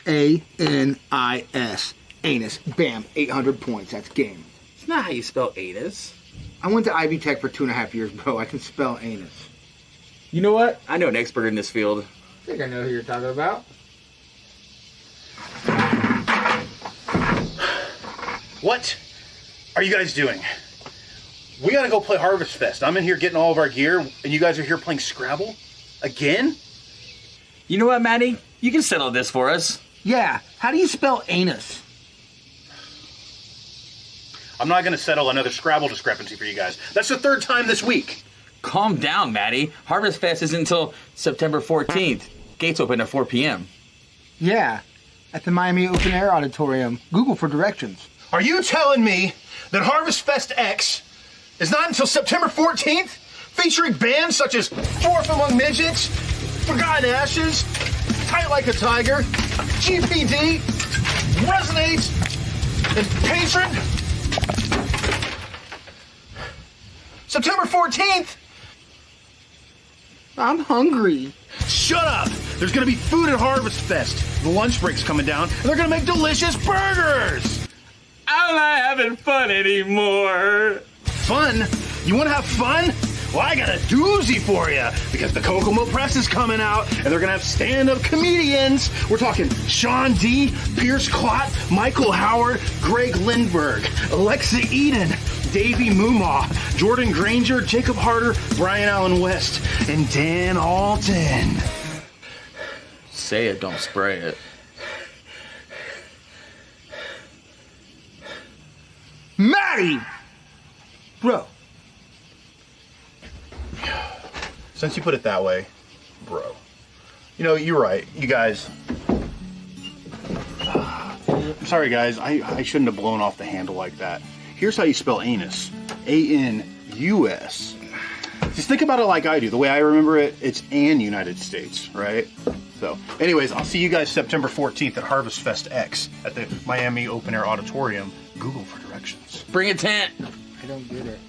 A-N-I-S. Anus. Bam. 800 points. That's game. It's not how you spell anus. I went to Ivy Tech for 2.5 years, bro. I can spell anus. You know what? I know an expert in this field. I think I know who you're talking about. What are you guys doing? We gotta go play Harvest Fest. I'm in here getting all of our gear, and you guys are here playing Scrabble? Again? You know what, Maddie? You can settle this for us. Yeah. How do you spell anus? I'm not gonna settle another Scrabble discrepancy for you guys. That's the third time this week. Calm down, Maddie. Harvest Fest isn't until September 14th. Gates open at 4 p.m. Yeah. At the Miami Open Air Auditorium. Google for directions. Are you telling me that Harvest Fest X is not until September 14th? Featuring bands such as Fourth Among Midgets, Forgotten Ashes, Tight Like a Tiger, GPD, Resonate, and Patron? September 14th? I'm hungry. Shut up! There's gonna be food at Harvest Fest. The lunch break's coming down, and they're gonna make delicious burgers! I'm not having fun anymore. Fun? You wanna have fun? Well, I got a doozy for you, because the Kokomo Press is coming out, and they're gonna have stand-up comedians. We're talking Sean D., Pierce Clott, Michael Howard, Greg Lindberg, Alexa Eden, Davey Moomaw, Jordan Granger, Jacob Harder, Brian Allen West, and Dan Alton. Say it, don't spray it. Maddie! Bro. Since you put it that way, bro. You know, you're right. You guys... I'm sorry, guys. I shouldn't have blown off the handle like that. Here's how you spell anus. A-N-U-S. Just think about it like I do. The way I remember it, it's an United States, right? So, anyways, I'll see you guys September 14th at Harvest Fest X at the Miami Open Air Auditorium. Google for directions. Bring a tent. I don't get it.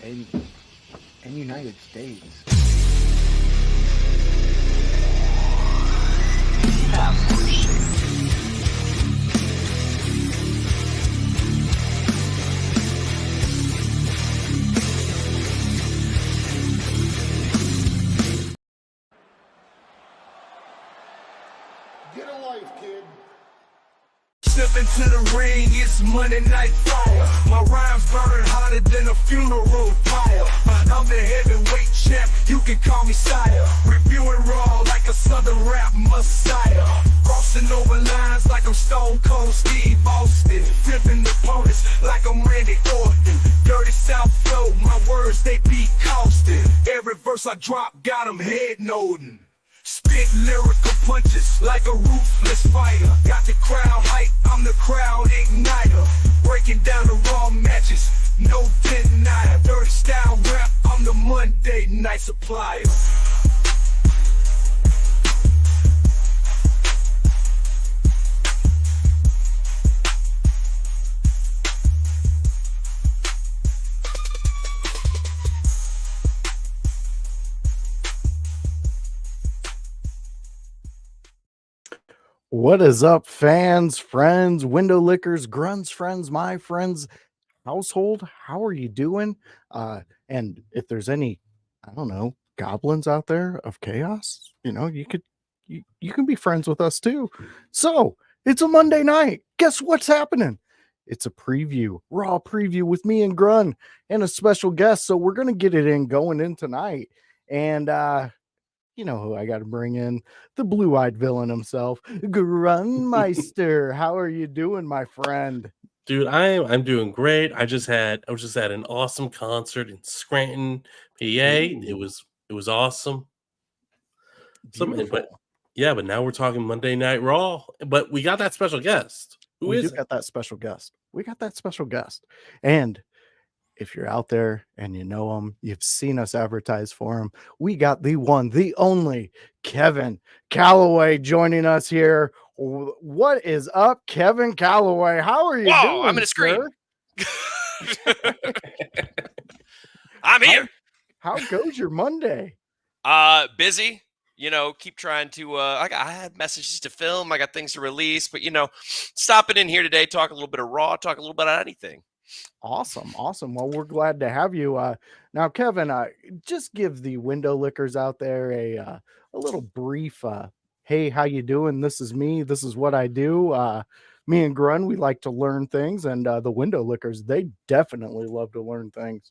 In United States. Get a life, kid. Step into the ring, it's Monday Night Fire. My rhymes burn hotter than a funeral pyre. I'm the heavyweight champ, you can call me sire. Reviewing raw like a southern rap messiah. Crossing over lines like I'm Stone Cold Steve Austin. Flipping opponents like I'm Randy Orton. Dirty South flow, my words they be costing. Every verse I drop got them head nodding. Spit lyrical punches like a ruthless fighter. Got the crowd hype, I'm the crowd igniter. Breaking down the raw matches, no denier. Dirty style rap, I'm the Monday night supplier. What is up, fans, friends, window lickers, Gruns friends, my friends, household? How are you doing? And if there's any, I don't know, goblins out there of chaos, you know, you can be friends with us too. So it's a Monday night. Guess what's happening? It's a preview, raw preview with me and Grun and a special guest. So we're gonna get it in going in tonight. And you know who I got to bring in? The blue-eyed villain himself, Grunmeister. How are you doing, my friend? Dude, I'm doing great. I was just at an awesome concert in Scranton, PA. Ooh. It was awesome. But now we're talking Monday Night Raw. But we got that special guest. We got that special guest. We got that special guest. And if you're out there and you know him, you've seen us advertise for him. We got the one, the only Kevin Kalloway joining us here. What is up, Kevin Kalloway? How are you doing? I'm going to scream. I'm here. How goes your Monday? Busy. keep trying to. I had messages to film. I got things to release, but stopping in here today, talk a little bit of Raw, talk a little bit of anything. Awesome. Well, we're glad to have you. Now, Kevin, just give the window lickers out there a little brief. Hey, how you doing? This is me. This is what I do. Me and Grun, we like to learn things, and the window lickers, they definitely love to learn things.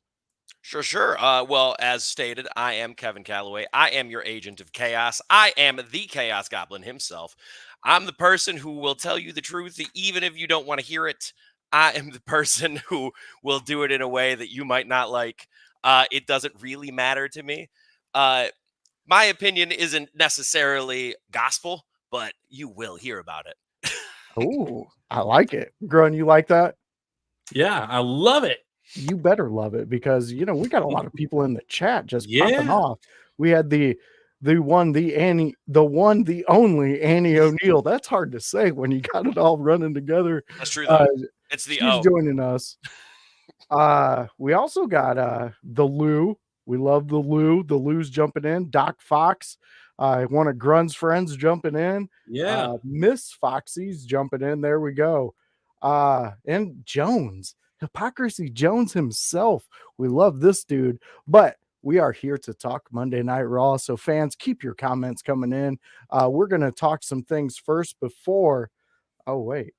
Sure. Well, as stated, I am Kevin Kalloway. I am your agent of chaos. I am the Chaos Goblin himself. I'm the person who will tell you the truth, even if you don't want to hear it. I am the person who will do it in a way that you might not like. It doesn't really matter to me. My opinion isn't necessarily gospel, but you will hear about it. Oh, I like it. Grun, you like that? Yeah, I love it. You better love it, because we got a lot of people in the chat just popping Yeah. off. We had the one, the only Annie O'Neill. That's hard to say when you got it all running together. That's true, though. It's the she's joining us. We also got the Lou. We love the Lou. The Lou's jumping in. Doc Fox, one of Grun's friends, jumping in. Yeah. Miss Foxy's jumping in. There we go. And Jones, Hypocrisy Jones himself. We love this dude, but we are here to talk Monday Night Raw. So fans, keep your comments coming in. We're going to talk some things first before. Oh, wait.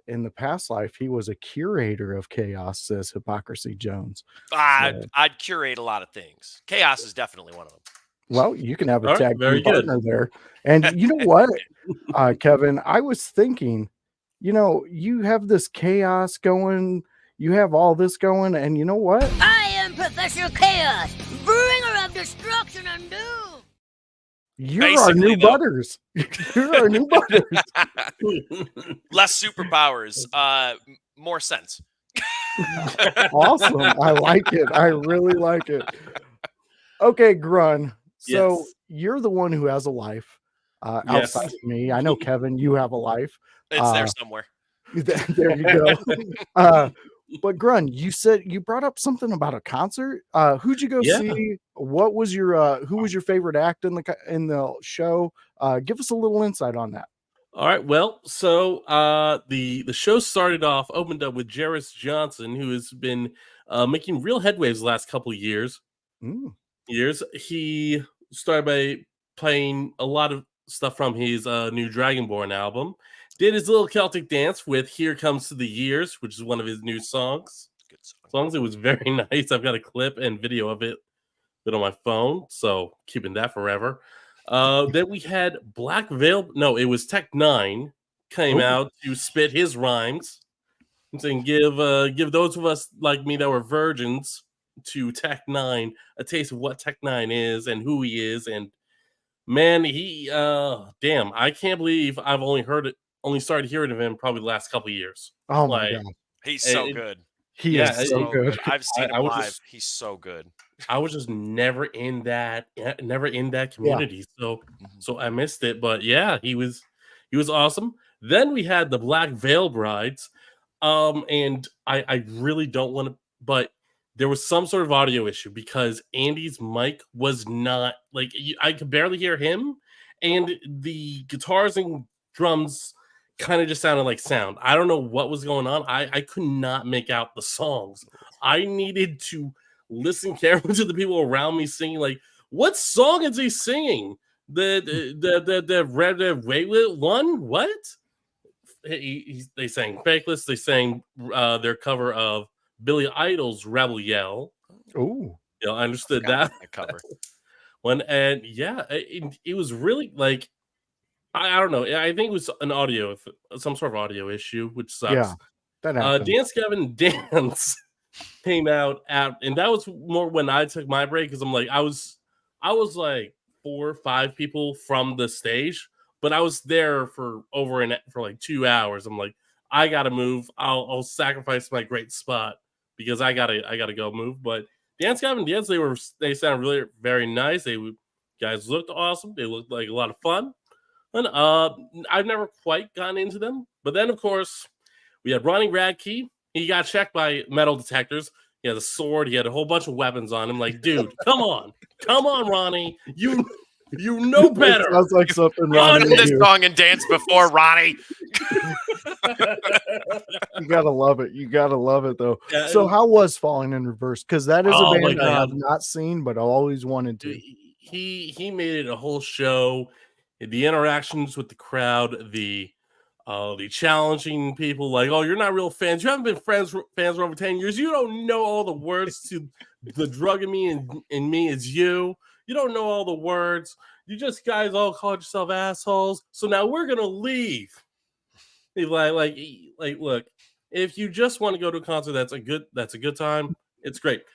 In the past life, he was a curator of chaos, says Hypocrisy Jones. I'd curate a lot of things. Chaos is definitely one of them. Well, you can have a All right, tag very team good. partner there. And you know what, Kevin, I was thinking, you have this chaos going, you have all this going, and you know what? I am Professor Chaos, bringer of destruction and doom. You're our new butters. You're our new butters. Less superpowers, more sense. Awesome. I like it. I really like it. Okay, Grun. So you're the one who has a life outside of me. I know, Kevin, you have a life. It's there somewhere. There you go. But Grun, you said you brought up something about a concert. Who'd you go see? What was your who was your favorite act in the show? Give us a little insight on that. All right. Well, so the show opened up with Jarvis Johnson, who has been making real headwaves the last couple of years. He started by playing a lot of stuff from his new Dragonborn album. Did his little Celtic dance with "Here Comes to the Years," which is one of his new songs. Good song. It was very nice. I've got a clip and video of it on my phone, so keeping that forever. Then we had Black Veil. No, it was Tech 9 came out to spit his rhymes and give those of us like me that were virgins to Tech 9 a taste of what Tech 9 is and who he is. And man, he damn, I can't believe I've only started hearing of him probably the last couple of years. Oh my god, he's so good. He is so good. I've seen him live. He's so good. I was just never in that community, so I missed it. But yeah, he was awesome. Then we had the Black Veil Brides, and I really don't want to, but there was some sort of audio issue because Andy's mic was not I could barely hear him, and the guitars and drums kind of just sounded like sound. I don't know what was going on. I could not make out the songs. I needed to listen carefully to the people around me singing. Like, what song is he singing? The Red Waylit one? What? They sang Fakeless. They sang their cover of Billy Idol's Rebel Yell. Oh, I understood that cover. It was really like. I don't know. I think it was some sort of audio issue, which sucks. Yeah, that happened. Dance Gavin Dance came out and that was more when I took my break because I'm like I was like 4 or 5 people from the stage, but I was there for like 2 hours. I'm like I gotta move. I'll sacrifice my great spot because I gotta go move. But Dance Gavin Dance, they sounded really very nice. Guys looked awesome. They looked like a lot of fun. And I've never quite gotten into them. But then, of course, we had Ronnie Radke. He got checked by metal detectors. He had a sword. He had a whole bunch of weapons on him. Like, dude, come on, Ronnie. You know better. It sounds like something You've Ronnie done would this do. song and dance before, Ronnie. You gotta love it. You gotta love it, though. Yeah, So, how was Falling in Reverse? Because that is a Oh my band that I have God. not seen, but I always wanted to. He made it a whole show. The interactions with the crowd, the challenging people, like, oh, you're not real fans. You haven't been fans for over 10 years. You don't know all the words to the drug in me and me is you. You don't know all the words. You just guys all called yourself assholes. So now we're gonna leave. He's like, look, if you just want to go to a concert, that's a good time. It's great.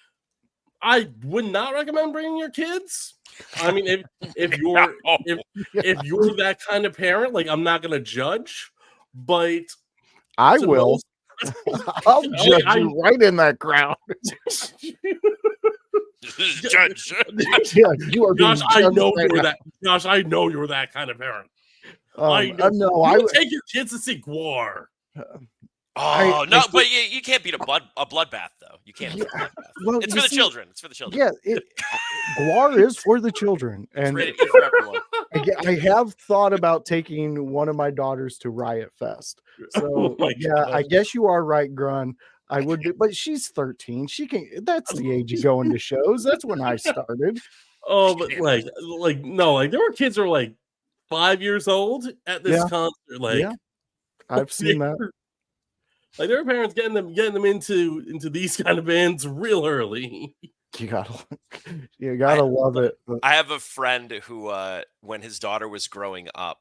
I would not recommend bringing your kids. I mean, if you're if you're that kind of parent, like, I'm not gonna judge, but I will. I'll judge you right in that crowd. Judge. Yeah, you are. Josh, I know right you're now. that. Josh, I know you're that kind of parent. I know. You would take your kids to see Gwar. Oh no, but you can't beat a bloodbath though. You can't. Beat a bloodbath. Well, It's for the children. It's for the children. Yeah, Gwar is for the children, and It's for everyone. I have thought about taking one of my daughters to Riot Fest. So I guess you are right, Grun. I would be, but she's 13. She can. That's the age of going to shows. That's when I started. Oh, but no, there were kids who were like 5 years old at this concert. Like, I've seen that. Like, there were parents getting them into these kind of bands real early. You gotta love it. I have a friend who, when his daughter was growing up,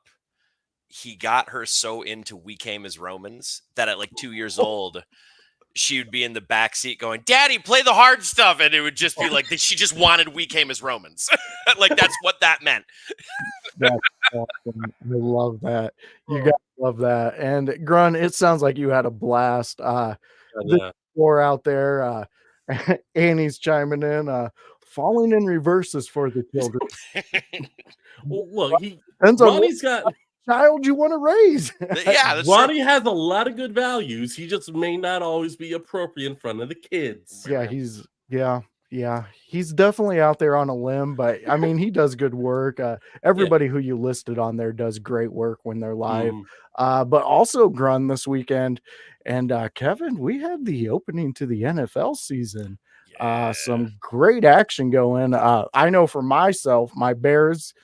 he got her so into We Came as Romans that at like 2 years old, she would be in the back seat going, "Daddy, play the hard stuff," and it would just be like she just wanted We Came as Romans. Like, that's what that meant. That's awesome. I love that. You gotta love that. And Grun, it sounds like you had a blast. The floor out there. Annie's chiming in. Falling in Reverse is for the children. Well, look, Ronnie's got child you want to raise. Yeah, Ronnie has a lot of good values. He just may not always be appropriate in front of the kids. Yeah, he's definitely out there on a limb, but I mean, he does good work. Everybody who you listed on there does great work when they're live. But also Grun this weekend. And Kevin, we had the opening to the NFL season. Some great action going. I know for myself, my Bears,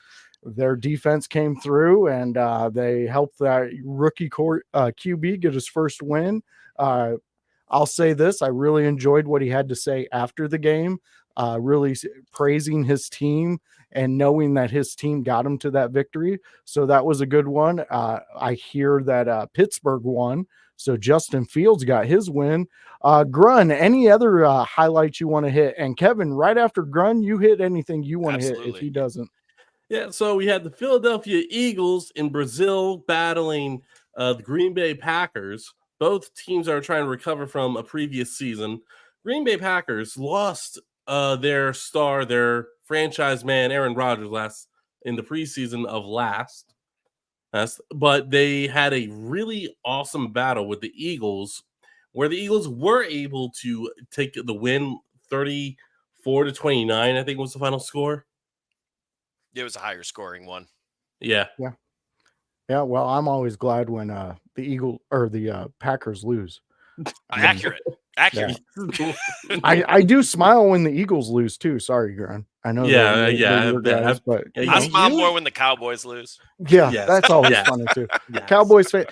their defense came through and they helped that rookie QB get his first win. I'll say this. I really enjoyed what he had to say after the game, really praising his team and knowing that his team got him to that victory. So that was a good one. I hear that Pittsburgh won. So Justin Fields got his win. Grun, any other highlights you want to hit? And Kevin, right after Grun, you hit anything you want to hit if he doesn't. Yeah, so we had the Philadelphia Eagles in Brazil battling the Green Bay Packers. Both teams are trying to recover from a previous season. Green Bay Packers lost their star, their franchise man, Aaron Rodgers, in the preseason of last. But they had a really awesome battle with the Eagles, where the Eagles were able to take the win 34-29, I think was the final score. It was a higher scoring one. Yeah. Well, I'm always glad when the Packers lose. Accurate. I do smile when the Eagles lose too. Sorry, Grun. I know. But I smile more when the Cowboys lose. That's always funny too. Cowboys fan,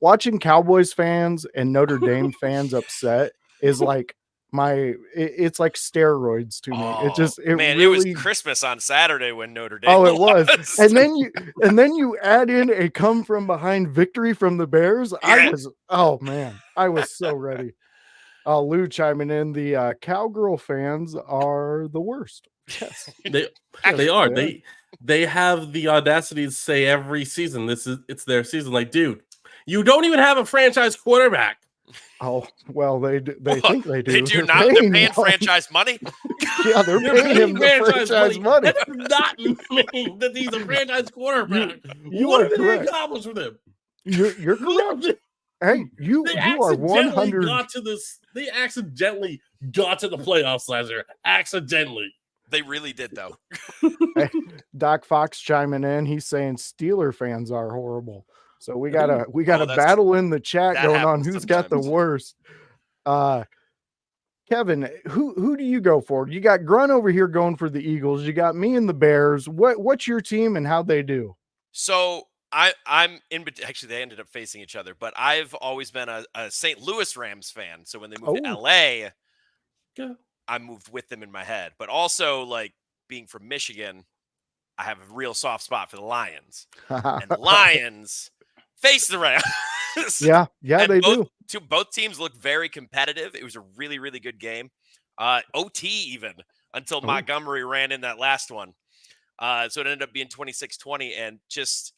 watching Cowboys fans and Notre Dame fans upset is like it's like steroids to me. It was Christmas on Saturday when Notre Dame. Oh, it was. And then you add in a come from behind victory from the Bears. I was so ready. Lou chiming in. The Cowgirl fans are the worst. Yes, they are. They have the audacity to say every season it's their season. Like, dude, you don't even have a franchise quarterback. Oh, well, they think they do. They do not. They're paying franchise money. Yeah, they're paying him the franchise money. That does not mean that he's a franchise quarterback. What did they accomplish with him? You're correct. Hey, you are 100. They accidentally got to the playoffs last year. Accidentally. They really did, though. Hey, Doc Fox chiming in. He's saying Steeler fans are horrible. So we got a that's battle in the chat that going on. happens Who's got the sometimes. worst? Kevin, who do you go for? You got Grun over here going for the Eagles. You got me and the Bears. What's your team and how'd they do? So I'm in. Actually, they ended up facing each other, but I've always been a St. Louis Rams fan. So when they moved to LA, I moved with them in my head. But also, like being from Michigan, I have a real soft spot for the Lions, and the Lions face the Rams. Yeah, they do. Both teams look very competitive. It was a really, really good game. OT even until Montgomery ran in that last one. So it ended up being 26-20, and just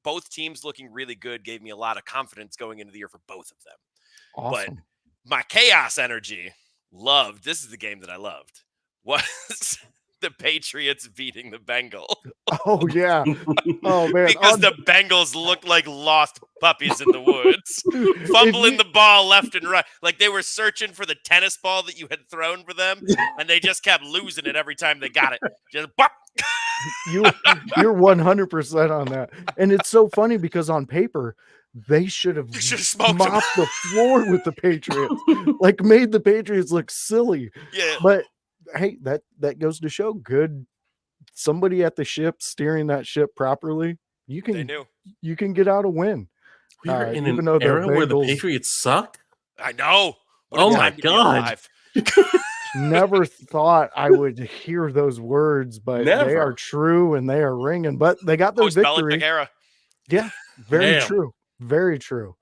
both teams looking really good gave me a lot of confidence going into the year for both of them. Awesome. But my chaos energy this is the game that I loved, was the Patriots beating the Bengals. Oh, yeah. Oh, man. Because the Bengals looked like lost puppies in the woods, fumbling the ball left and right. Like they were searching for the tennis ball that you had thrown for them, and they just kept losing it every time they got it. Just bop. You're 100% on that. And it's so funny because on paper, they should have mopped the floor with the Patriots, like made the Patriots look silly. Yeah. But hey, that goes to show somebody at the ship steering that ship properly. You can get out a win. We're in an era where the Patriots suck. I know. Oh my God. Never thought I would hear those words, but they are true and they are ringing. But they got their victory. Era. Yeah, very true. Very true.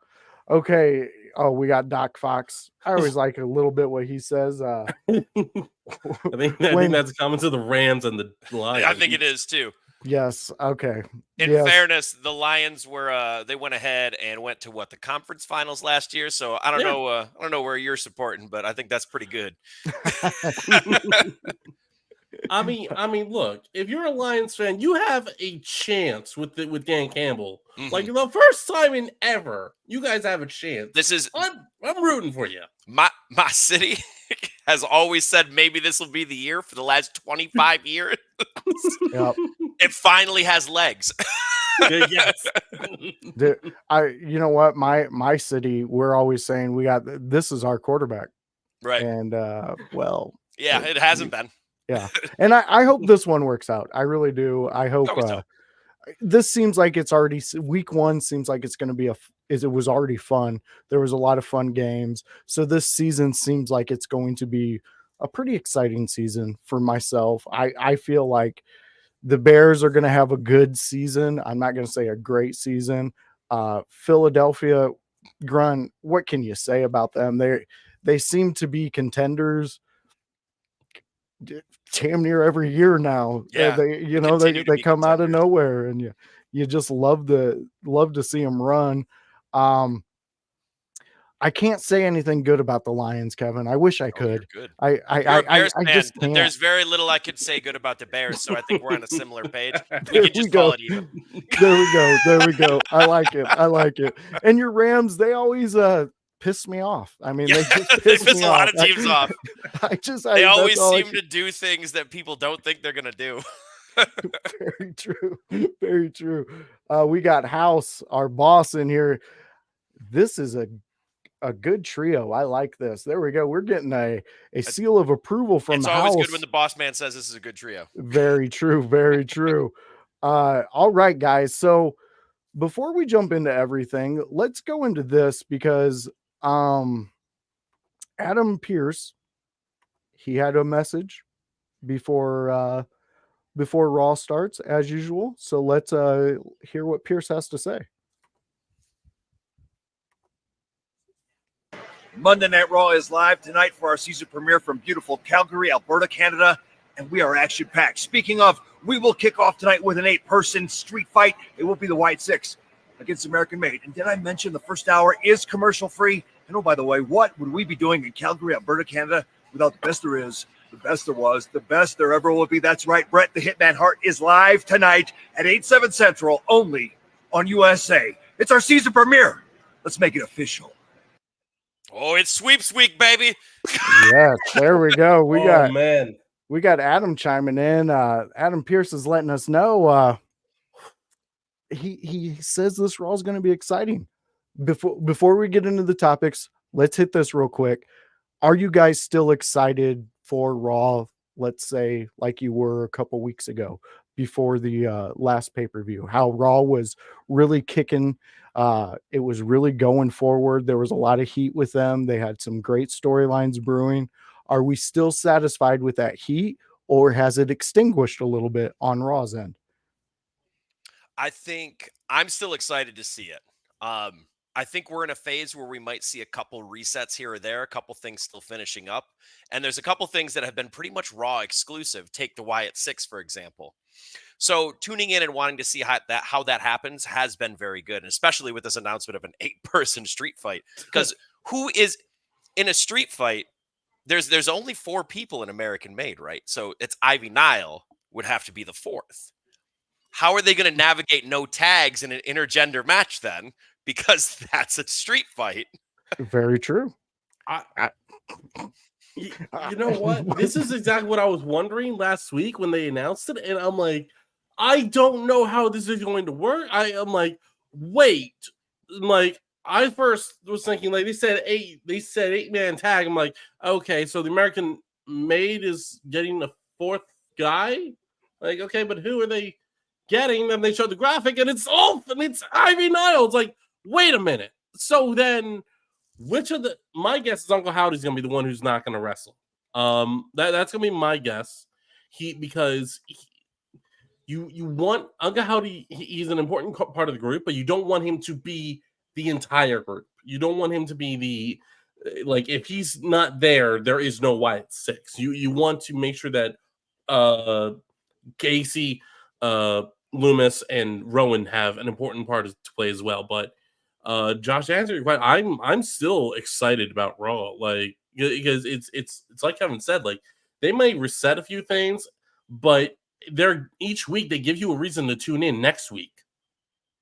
Okay. Oh, we got Doc Fox. I always like a little bit what he says. I think that's common to the Rams and the Lions. I think it is too. Yes. Okay. In fairness, the Lions were they went ahead and went to the conference finals last year. So I don't know. I don't know where you're supporting, but I think that's pretty good. I mean, look, if you're a Lions fan, you have a chance with Dan Campbell. Mm-hmm. Like the first time in ever, you guys have a chance. I'm rooting for you. My city has always said maybe this will be the year for the last 25 years. Yep. It finally has legs. Yes. You know what? My city, we're always saying this is our quarterback. Right. And it hasn't been. Yeah. And I hope this one works out. I really do. I hope this seems like it's already week 1 seems like it's going to be it was already fun. There was a lot of fun games. So this season seems like it's going to be a pretty exciting season for myself. I feel like the Bears are going to have a good season. I'm not going to say a great season. Philadelphia, Grun, what can you say about them? They seem to be contenders damn near every year now. Yeah, they come out of nowhere, and you just love to see them run. I can't say anything good about the Lions, Kevin. I wish I could. Good. I just can't. There's very little I could say good about the Bears, so I think we're on a similar page. We can just call it even. There we go. I like it. And your Rams, they always piss me off. I mean, they just piss a lot of teams off. They always seem to do things that people don't think they're gonna do. Very true. Very true. We got House, our boss, in here. This is a good trio. I like this. There we go. We're getting a seal of approval from the house. It's always good when the boss man says this is a good trio. Very true. Very true. All right, guys. So before we jump into everything, let's go into this because Adam Pierce, he had a message before Raw starts as usual. So let's hear what Pierce has to say. Monday Night Raw is live tonight for our season premiere from beautiful Calgary, Alberta, Canada, and we are action-packed. Speaking of, we will kick off tonight with an 8-person street fight. It will be the White Six against American Made. And did I mention the first hour is commercial-free? And oh, by the way, what would we be doing in Calgary, Alberta, Canada without the best there is, the best there was, the best there ever will be? That's right, Bret the Hitman Hart is live tonight at 8/7 Central, only on USA. It's our season premiere. Let's make it official. Oh, it's sweeps week, baby. Yes, there we go. We got man. we got Adam chiming in. Adam Pierce is letting us know. He says this Raw is going to be exciting. Before we get into the topics, let's hit this real quick. Are you guys still excited for Raw? Let's say like you were a couple weeks ago before the last pay-per-view, how Raw was really kicking. It was really going forward. There was a lot of heat with them. They had some great storylines brewing. Are we still satisfied with that heat, or has it extinguished a little bit on Raw's end? I think I'm still excited to see it. I think we're in a phase where we might see a couple resets here or there, a couple things still finishing up. And there's a couple things that have been pretty much Raw exclusive. Take the Wyatt Six, for example. So tuning in and wanting to see how that happens has been very good, and especially with this announcement of an 8-person street fight. Because who is in a street fight? There's only 4 people in American Made, right? So it's Ivy Nile would have to be the 4th. How are they going to navigate no tags in an intergender match then? Because that's a street fight. Very true. You know what? This is exactly what I was wondering last week when they announced it, and I'm like, I don't know how this is going to work. I'm like, wait, like I first was thinking like they said 8-man tag. I'm like, okay, so the American Made is getting a 4th guy. Like, okay, but who are they getting? Then they showed the graphic, and it's Ulf, and it's Ivy Niles. Like, wait a minute. So then, my guess is Uncle Howdy's gonna be the one who's not gonna wrestle. That's gonna be my guess. Because you want Uncle Howdy. He's an important part of the group, but you don't want him to be the entire group. You don't want him to be like if he's not there, there is no Wyatt Six. You want to make sure that Casey, Loomis, and Rowan have an important part to play as well. But Josh, to answer your question, I'm still excited about Raw, like because it's like Kevin said, like they may reset a few things, but each week they give you a reason to tune in next week,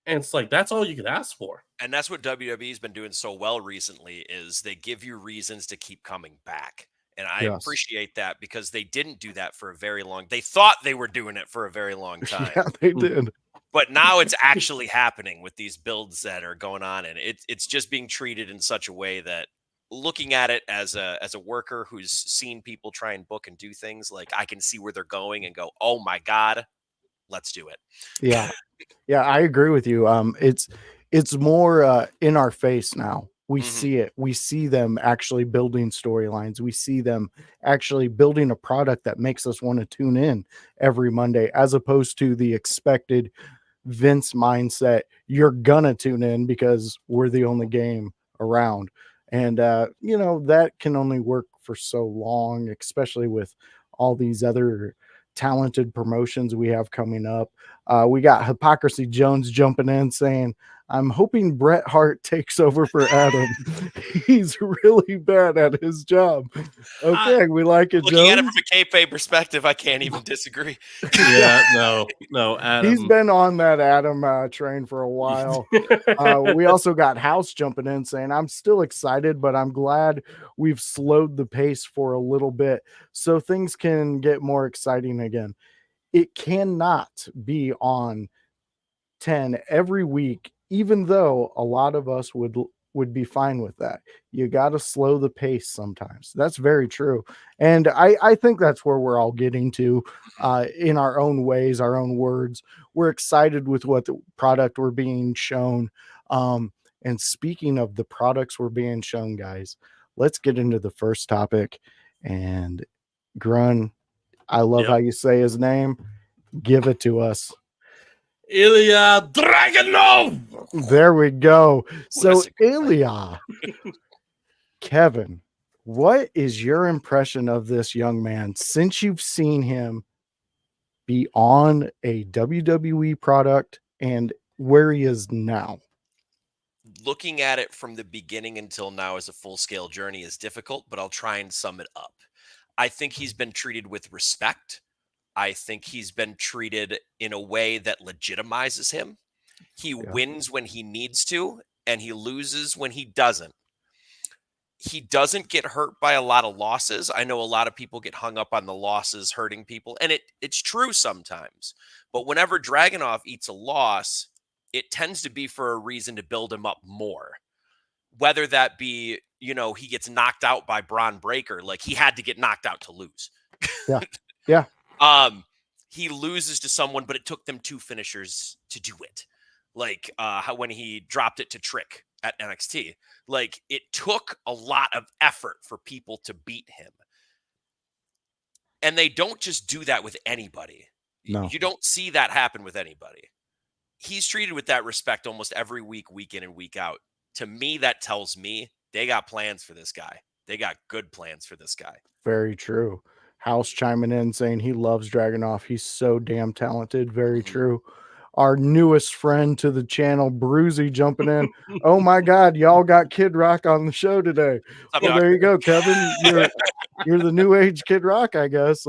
and it's like that's all you could ask for. And that's what WWE's been doing so well recently is they give you reasons to keep coming back. And I appreciate that because they didn't do that for a very long. They thought they were doing it for a very long time. Yeah, they did. But now it's actually happening with these builds that are going on, and it's just being treated in such a way that looking at it as a worker who's seen people try and book and do things, like I can see where they're going and go, oh my God, let's do it. Yeah. Yeah, I agree with you. It's more in our face now. We see it. We see them actually building storylines. We see them actually building a product that makes us want to tune in every Monday, as opposed to the expected Vince mindset. You're gonna tune in because we're the only game around. And that can only work for so long, especially with all these other talented promotions we have coming up. We got Hypocrisy Jones jumping in saying, I'm hoping Bret Hart takes over for Adam. He's really bad at his job. Okay, we like it, Looking Jones. at it from a kayfabe perspective, I can't even disagree. Yeah, no, Adam. He's been on that Adam train for a while. We also got House jumping in saying, I'm still excited, but I'm glad we've slowed the pace for a little bit so things can get more exciting again. It cannot be on 10 every week, even though a lot of us would be fine with that. You got to slow the pace sometimes. That's very true. And I think that's where we're all getting to in our own ways, our own words. We're excited with what the product we're being shown. And speaking of the products we're being shown, guys, let's get into the first topic. And Grun, I love how you say his name. Give it to us. Ilja Dragunov. There we go. So Ilja, Kevin, what is your impression of this young man since you've seen him be on a WWE product and where he is now? Looking at it from the beginning until now as a full-scale journey is difficult, but I'll try and sum it up. I think he's been treated with respect. I think he's been treated in a way that legitimizes him. He wins when he needs to, and he loses when he doesn't. he doesn't get hurt by a lot of losses. I know a lot of people get hung up on the losses hurting people, and it's true sometimes. But whenever Dragunov eats a loss, it tends to be for a reason to build him up more. Whether that be, he gets knocked out by Braun Breaker, like he had to get knocked out to lose. Yeah. Yeah. He loses to someone, but it took them 2 finishers to do it. Like when he dropped it to Trick at NXT. Like it took a lot of effort for people to beat him. And they don't just do that with anybody. No. You don't see that happen with anybody. He's treated with that respect almost every week, week in and week out. To me, that tells me they got plans for this guy. They got good plans for this guy. Very true. House chiming in saying he loves Dragunov. He's so damn talented. Very true. Our newest friend to the channel, Bruzy, jumping in. Oh my God, y'all got Kid Rock on the show today. Well, there you go, Kevin. You're the new age Kid Rock, I guess.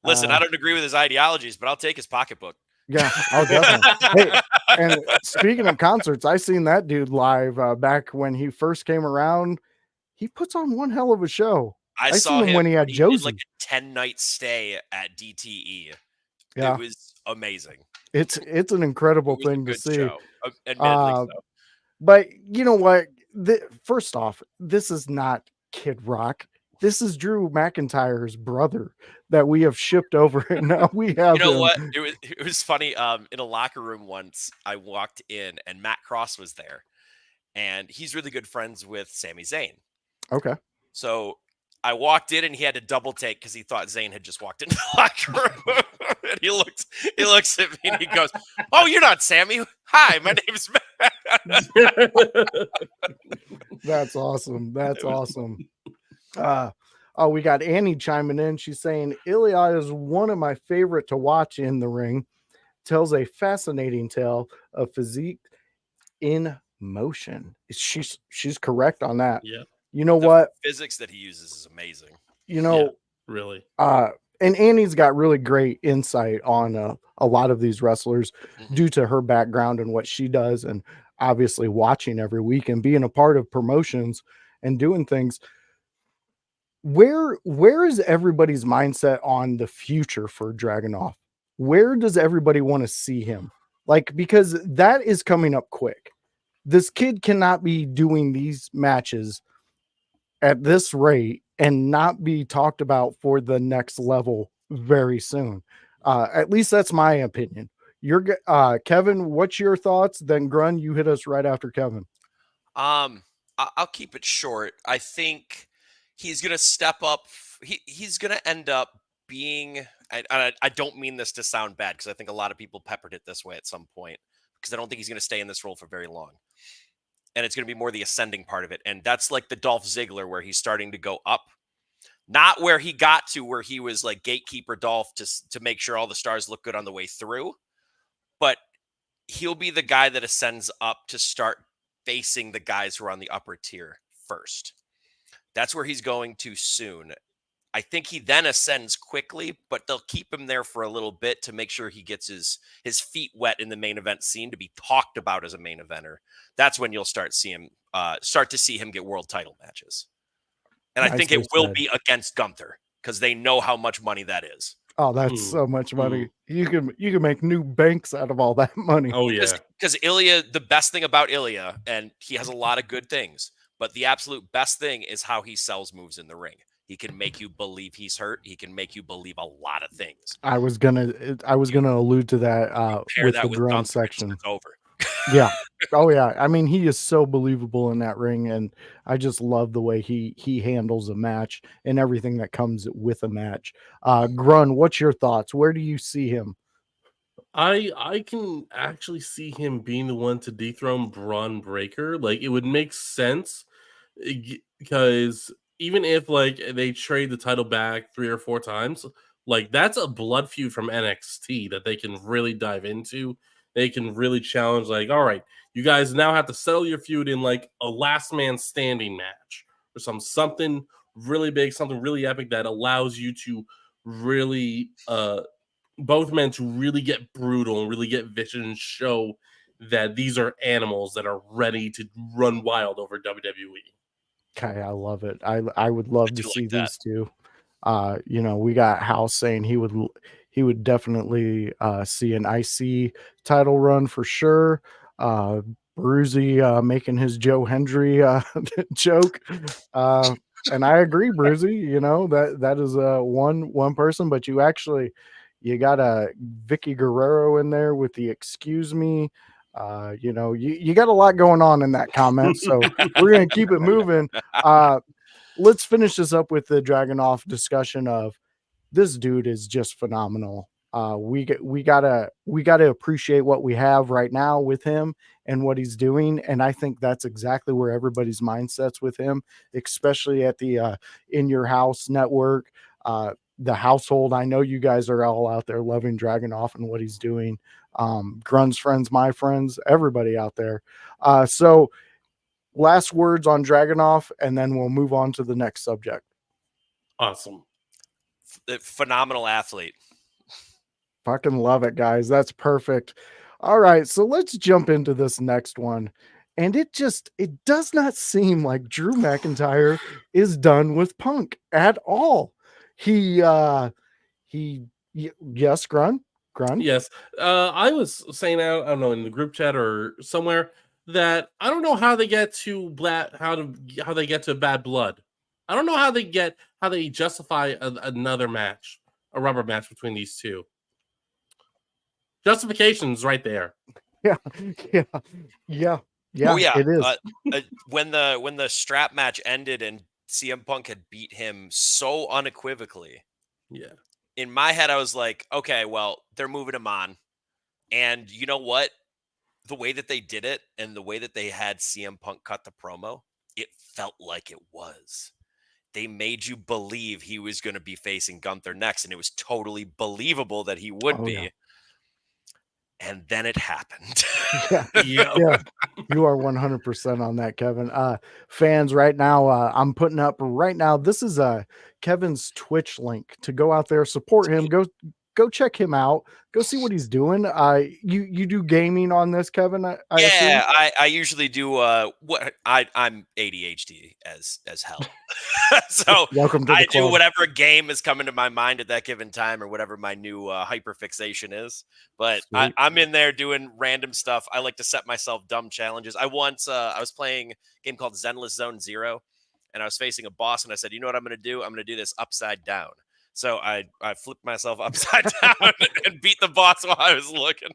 Listen, I don't agree with his ideologies, but I'll take his pocketbook. Yeah, I'll definitely. Hey, and speaking of concerts, I seen that dude live back when he first came around. He puts on one hell of a show. I saw him when he had Josie. Did like a 10-night stay at DTE. Yeah. It was amazing. It's an incredible thing to see. Show. Admittedly so. But you know what? First off, this is not Kid Rock. This is Drew McIntyre's brother that we have shipped over, and now we have. You know him. what? It was funny. In a locker room once, I walked in and Matt Cross was there, and he's really good friends with Sami Zayn. Okay. So I walked in and he had to double take because he thought Zayn had just walked into the locker room. And he looks at me and he goes, "Oh, you're not Sammy. Hi, my name's Matt." That's awesome. That's awesome. Oh, we got Annie chiming in. She's saying Ilja is one of my favorite to watch in the ring. Tells a fascinating tale of physique in motion. She's correct on that. Yeah. You know The what? physics that he uses is amazing. You know, Yeah, really. And Annie's got really great insight on a lot of these wrestlers due to her background and what she does, and obviously watching every week and being a part of promotions and doing things. Where is everybody's mindset on the future for Dragunov? Where does everybody want to see him? Like, because that is coming up quick. This kid cannot be doing these matches at this rate and not be talked about for the next level very soon. At least that's my opinion. Kevin, what's your thoughts? Then Grun, you hit us right after Kevin. I'll keep it short. I think he's going to step up. He's going to end up being, I don't mean this to sound bad because I think a lot of people peppered it this way at some point because I don't think he's going to stay in this role for very long. And it's going to be more the ascending part of it. And that's like the Dolph Ziggler where he's starting to go up. Not where he got to where he was like gatekeeper Dolph to make sure all the stars look good on the way through. But he'll be the guy that ascends up to start facing the guys who are on the upper tier first. That's where he's going to soon. I think he then ascends quickly, but they'll keep him there for a little bit to make sure he gets his feet wet in the main event scene to be talked about as a main eventer. That's when you'll start to see him get world title matches. And I think it will be against Gunther because they know how much money that is. Oh, that's so much money. You can make new banks out of all that money. Oh yeah. Because Ilja, the best thing about Ilja, and he has a lot of good things, but the absolute best thing is how he sells moves in the ring. He can make you believe he's hurt. He can make you believe a lot of things. I was gonna allude to that with the Grun section. It's over. Yeah. Oh yeah. I mean, he is so believable in that ring, and I just love the way he handles a match and everything that comes with a match. Grun, what's your thoughts? Where do you see him? I can actually see him being the one to dethrone Braun Breaker. Like, it would make sense because even if like they trade the title back 3 or 4 times, like that's a blood feud from NXT that they can really dive into. They can really challenge, like, all right, you guys now have to settle your feud in like a last man standing match or something really big, something really epic that allows you to really both men to really get brutal and really get vicious and show that these are animals that are ready to run wild over WWE. Okay, I love it. I would love to do see like that. these two. We got House saying he would definitely see an IC title run for sure. Bruzy making his Joe Hendry joke. And I agree, Bruzy. That is one person, but you got a Vicky Guerrero in there with the excuse me. You got a lot going on in that comment, so we're gonna keep it moving. Let's finish this up with the Dragunov discussion of this dude is just phenomenal. We gotta appreciate what we have right now with him and what he's doing, and I think that's exactly where everybody's mindsets with him, especially at the In Your House network, the household. I know you guys are all out there loving Dragunov and what he's doing. Grun's friends, my friends, everybody out there. So last words on Dragunov, and then we'll move on to the next subject. Awesome. Phenomenal athlete. Fucking love it, guys. That's perfect. All right, so let's jump into this next one. And it does not seem like Drew McIntyre is done with Punk at all. Yes, Grun. Yes. I was saying out, I don't know, in the group chat or somewhere that I don't know how they get to how they get to bad blood. I don't know how they justify another match, a rubber match between these two. Justification's right there. Yeah. Oh yeah, it is. When the strap match ended and CM Punk had beat him so unequivocally. Yeah. In my head, I was like, okay, well, they're moving him on. And you know what? The way that they did it and the way that they had CM Punk cut the promo, it felt like it was. They made you believe he was going to be facing Gunther next, and it was totally believable that he would be. Yeah. And then it happened. Yeah. You are 100% on that, Kevin. Fans, right now, I'm putting up right now. This is Kevin's Twitch link to go out there, support him. Go check him out. Go see what he's doing. You do gaming on this, Kevin? I assume? I usually do. What I'm ADHD as hell, so welcome to the I club. do whatever game is coming to my mind at that given time, or whatever my new hyperfixation is. But I'm in there doing random stuff. I like to set myself dumb challenges. I was playing a game called Zenless Zone Zero, and I was facing a boss, and I said, you know what I'm going to do? I'm going to do this upside down. So I flipped myself upside down and beat the boss while I was looking.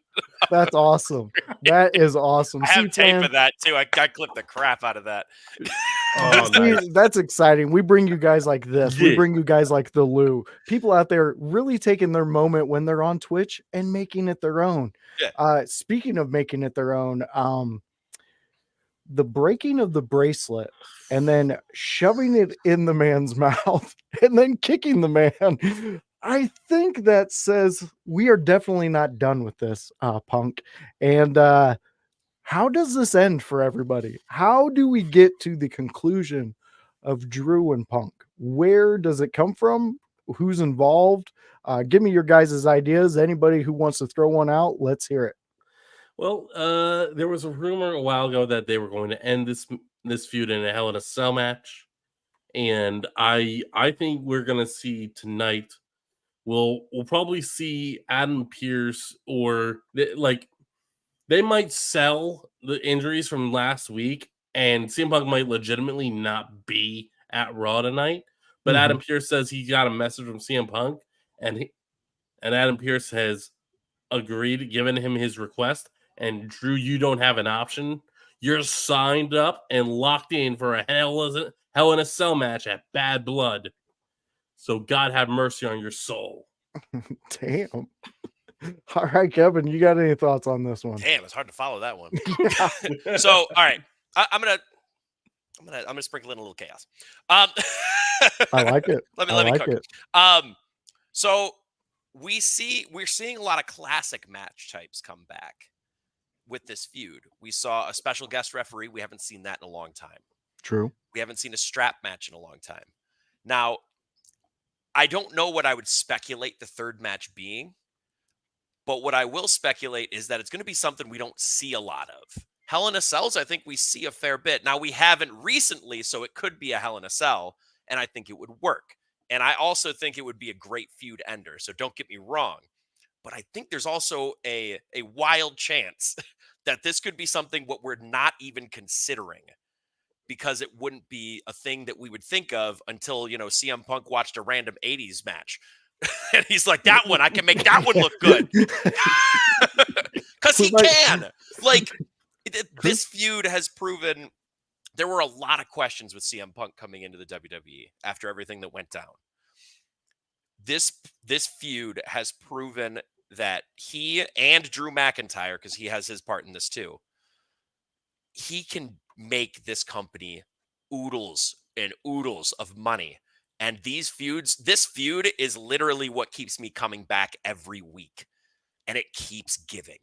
That's awesome. That is awesome. I have tape of that too. I clipped the crap out of that. Oh, nice. That's exciting. We bring you guys like this. We bring you guys like the Lou. People out there really taking their moment when they're on Twitch and making it their own. Yeah. Speaking of making it their own, the breaking of the bracelet and then shoving it in the man's mouth and then kicking the man. I think that says we are definitely not done with this, Punk. And how does this end for everybody? How do we get to the conclusion of Drew and Punk? Where does it come from? Who's involved? Give me your guys' ideas. Anybody who wants to throw one out, let's hear it. Well, there was a rumor a while ago that they were going to end this feud in a Hell in a Cell match, and I think we're gonna see tonight. We'll probably see Adam Pearce, or they might sell the injuries from last week, and CM Punk might legitimately not be at Raw tonight. But Adam Pearce says he got a message from CM Punk, and Adam Pearce has agreed, given him his request. And Drew, you don't have an option. You're signed up and locked in for a Hell in a Cell match at Bad Blood. So God have mercy on your soul. Damn. All right, Kevin, you got any thoughts on this one? Damn, it's hard to follow that one. So, all right, I'm gonna sprinkle in a little chaos. I like it. Let me cook it. So we're seeing a lot of classic match types come back with this feud. We saw a special guest referee. We haven't seen that in a long time. True. We haven't seen a strap match in a long time. Now, I don't know what I would speculate the third match being, but what I will speculate is that it's going to be something we don't see a lot of. Hell in a Cells, I think we see a fair bit. Now, we haven't recently, so it could be a Hell in a Cell, and I think it would work. And I also think it would be a great feud ender, so don't get me wrong. But I think there's also a wild chance that this could be something what we're not even considering, because it wouldn't be a thing that we would think of until, CM Punk watched a random 80s match. And he's like, that one, I can make that one look good. Because he can. Like, this feud has proven there were a lot of questions with CM Punk coming into the WWE after everything that went down. This feud has proven that he and Drew McIntyre, because he has his part in this too, he can make this company oodles and oodles of money. And this feud is literally what keeps me coming back every week. And it keeps giving.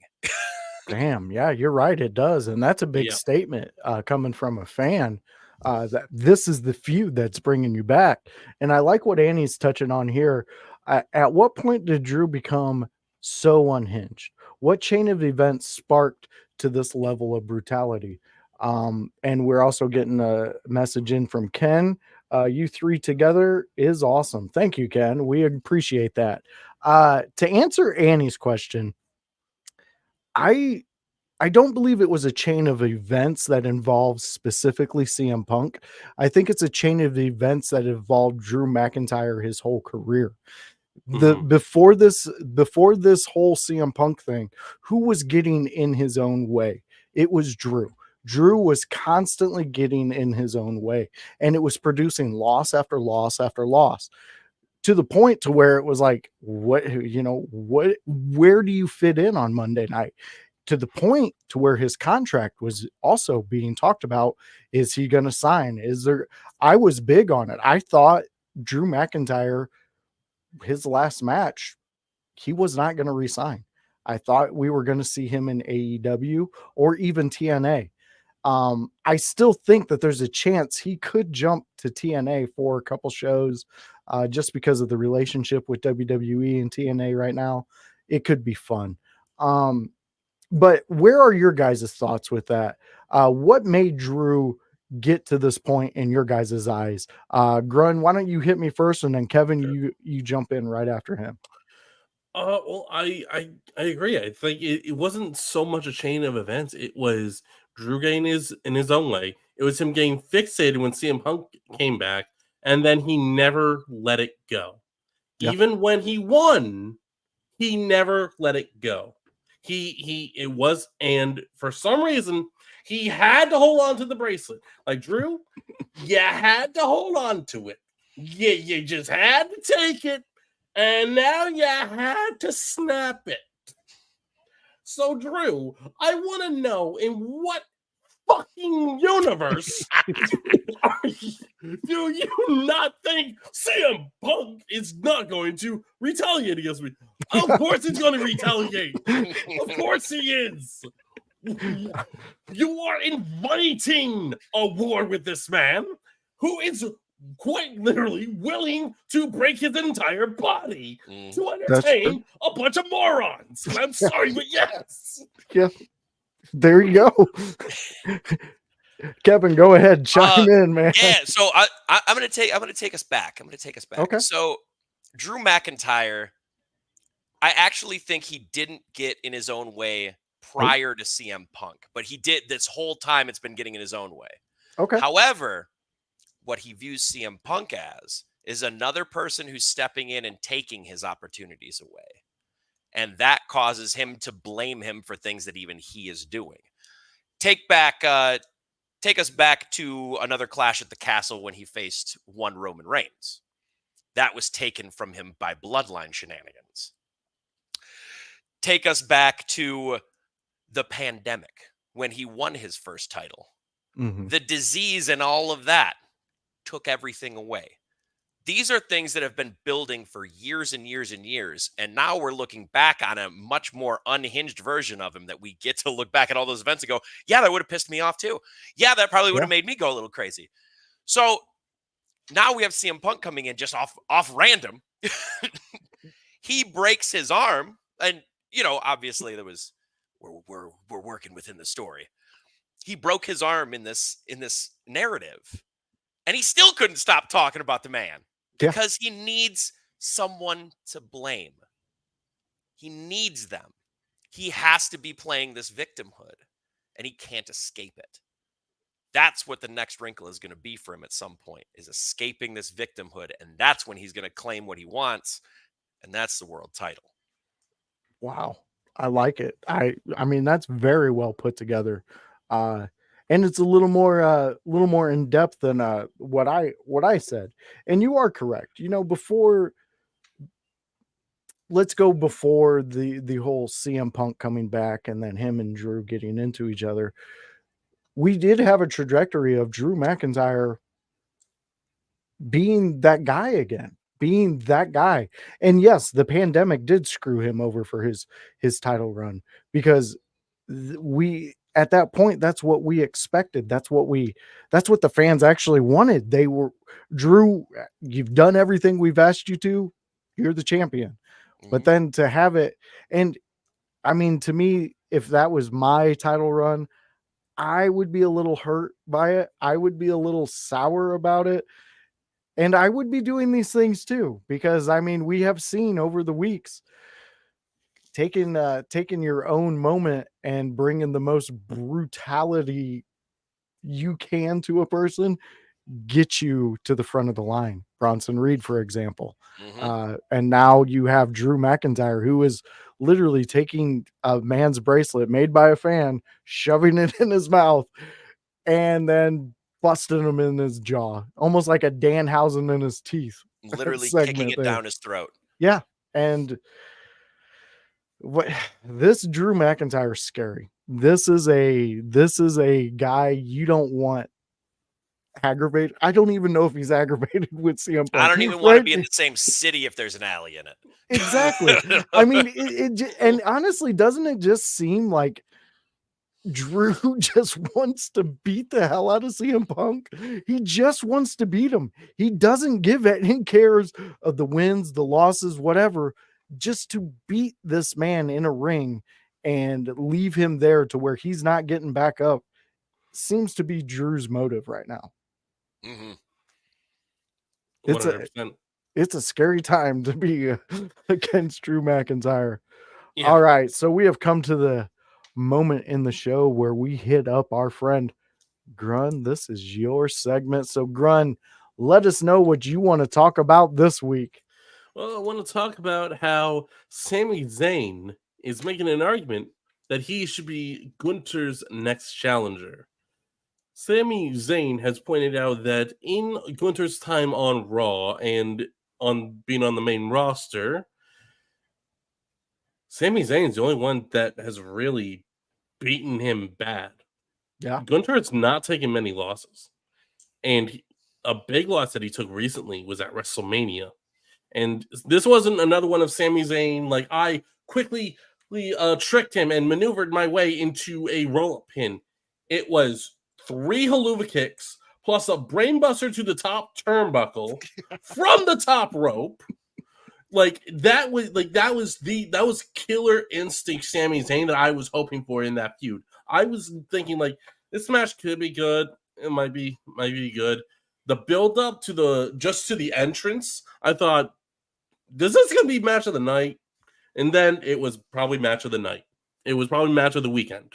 Damn, yeah, you're right. It does. And that's a big Yeah. statement coming from a fan, that this is the feud that's bringing you back. And I like what Annie's touching on here. At what point did Drew become so unhinged? What chain of events sparked to this level of brutality? And we're also getting a message in from Ken. You three together is awesome. Thank you, Ken. We appreciate that. To answer Annie's question, I don't believe it was a chain of events that involves specifically CM Punk. I think it's a chain of events that involved Drew McIntyre his whole career. Before this whole CM Punk thing, who was getting in his own way? It was Drew. Drew was constantly getting in his own way, and it was producing loss after loss after loss, to the point to where it was like, where do you fit in on Monday night? To the point to where his contract was also being talked about. Is he going to sign? I was big on it. I thought Drew McIntyre, his last match, he was not going to resign. I thought we were going to see him in AEW or even TNA. I still think that there's a chance he could jump to TNA for a couple shows, just because of the relationship with WWE and TNA right now. It could be fun. But where are your guys' thoughts with that? What made Drew get to this point in your guys' eyes? Grun, why don't you hit me first, and then Kevin, Sure. you jump in right after him. Well, I agree. I think it wasn't so much a chain of events. It was Drew getting in his own way. It was him getting fixated when CM Punk came back, and then he never let it go. Yeah. Even when he won, he never let it go. And for some reason, he had to hold on to the bracelet. Like, Drew, you had to hold on to it. You just had to take it. And now you had to snap it. So, Drew, I want to know, in what fucking universe do you not think CM Punk is not going to retaliate against me? Of course he's going to retaliate. Of course he is. You are inviting a war with this man who is quite literally willing to break his entire body to entertain a bunch of morons. And I'm sorry, but yes. Yeah. There you go. Kevin, go ahead. Chime in, man. Yeah, so I'm gonna take us back. Okay. So Drew McIntyre, I actually think he didn't get in his own way prior to CM Punk, but he did this whole time. It's been getting in his own way. Okay. However, what he views CM Punk as is another person who's stepping in and taking his opportunities away. And that causes him to blame him for things that even he is doing. Take us back to another Clash at the Castle when he faced one Roman Reigns. That was taken from him by bloodline shenanigans. Take us back to the pandemic when he won his first title. Mm-hmm. The disease and all of that took everything away. These are things that have been building for years and years and years. And now we're looking back on a much more unhinged version of him that we get to look back at all those events and go, yeah, that would have pissed me off too. Yeah, that probably would have made me go a little crazy. So now we have CM Punk coming in just off random. He breaks his arm. And, obviously we're working within the story. He broke his arm in this narrative, and he still couldn't stop talking about the man Yeah. because he needs someone to blame. He needs them. He has to be playing this victimhood, and he can't escape it. That's what the next wrinkle is going to be for him at some point, is escaping this victimhood, and that's when he's going to claim what he wants, and that's the world title. Wow. I like it. I mean, that's very well put together. And it's a little more in depth than what I said. And you are correct. You know, let's go before the whole CM Punk coming back and then him and Drew getting into each other. We did have a trajectory of Drew McIntyre being that guy again, being that guy. And yes, the pandemic did screw him over for his title run, because we at that point, that's what we expected. That's what the fans actually wanted. They were, Drew, you've done everything we've asked you to. You're the champion. But then to have it, and I mean, to me, if that was my title run, I would be a little hurt by it. I would be a little sour about it. And I would be doing these things too, because I mean, we have seen over the weeks, taking your own moment and bringing the most brutality you can to a person get you to the front of the line. Bronson Reed, for example. And now you have Drew McIntyre, who is literally taking a man's bracelet made by a fan, shoving it in his mouth, and then busting him in his jaw, almost like a Danhausen in his teeth. Literally kicking it down his throat. Yeah. And this Drew McIntyre is scary. This is a guy you don't want aggravated. I don't even know if he's aggravated with CM Punk. I don't even want to be in the same city if there's an alley in it. Exactly. I mean, and honestly, doesn't it just seem like Drew just wants to beat the hell out of CM Punk? He just wants to beat him. He doesn't give it. He cares of the wins, the losses, whatever, just to beat this man in a ring and leave him there to where he's not getting back up. Seems to be Drew's motive right now. It's a scary time to be against Drew McIntyre. Yeah. All right, so we have come to the moment in the show where we hit up our friend Grun. This is your segment. So Grun, let us know what you want to talk about this week. Well, I want to talk about how Sami Zayn is making an argument that he should be Gunther's next challenger. Sami Zayn has pointed out that in Gunther's time on Raw and on being on the main roster, Sami Zayn's the only one that has really beaten him bad. Yeah. Gunther has not taken many losses. And a big loss that he took recently was at WrestleMania. And this wasn't another one of Sami Zayn, like, I quickly tricked him and maneuvered my way into a roll-up pin. It was 3 haluva kicks plus a brainbuster to the top turnbuckle from the top rope. That was killer instinct Sami Zayn that I was hoping for in that feud. I was thinking, like, this match could be good. It might be good. The build up to the entrance, I thought, this is going to be match of the night. And then it was probably match of the night. It was probably match of the weekend.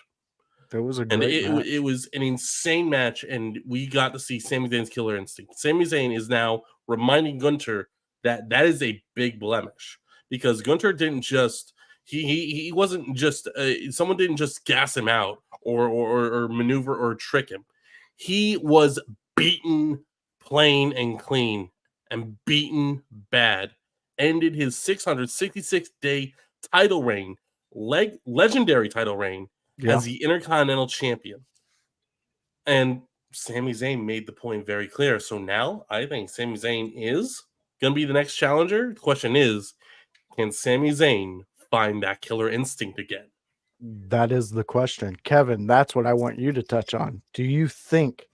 That was a great match. It was an insane match, and we got to see Sami Zayn's killer instinct. Sami Zayn is now reminding Gunther that is a big blemish, because Gunther didn't just he wasn't just someone didn't just gas him out or maneuver or trick him. He was beaten plain and clean and beaten bad. Ended his 666-day title reign, legendary title reign, as the Intercontinental Champion. And Sami Zayn made the point very clear. So now I think Sami Zayn is going to be the next challenger. The question is, can Sami Zayn find that killer instinct again? That is the question. Kevin, that's what I want you to touch on. Do you think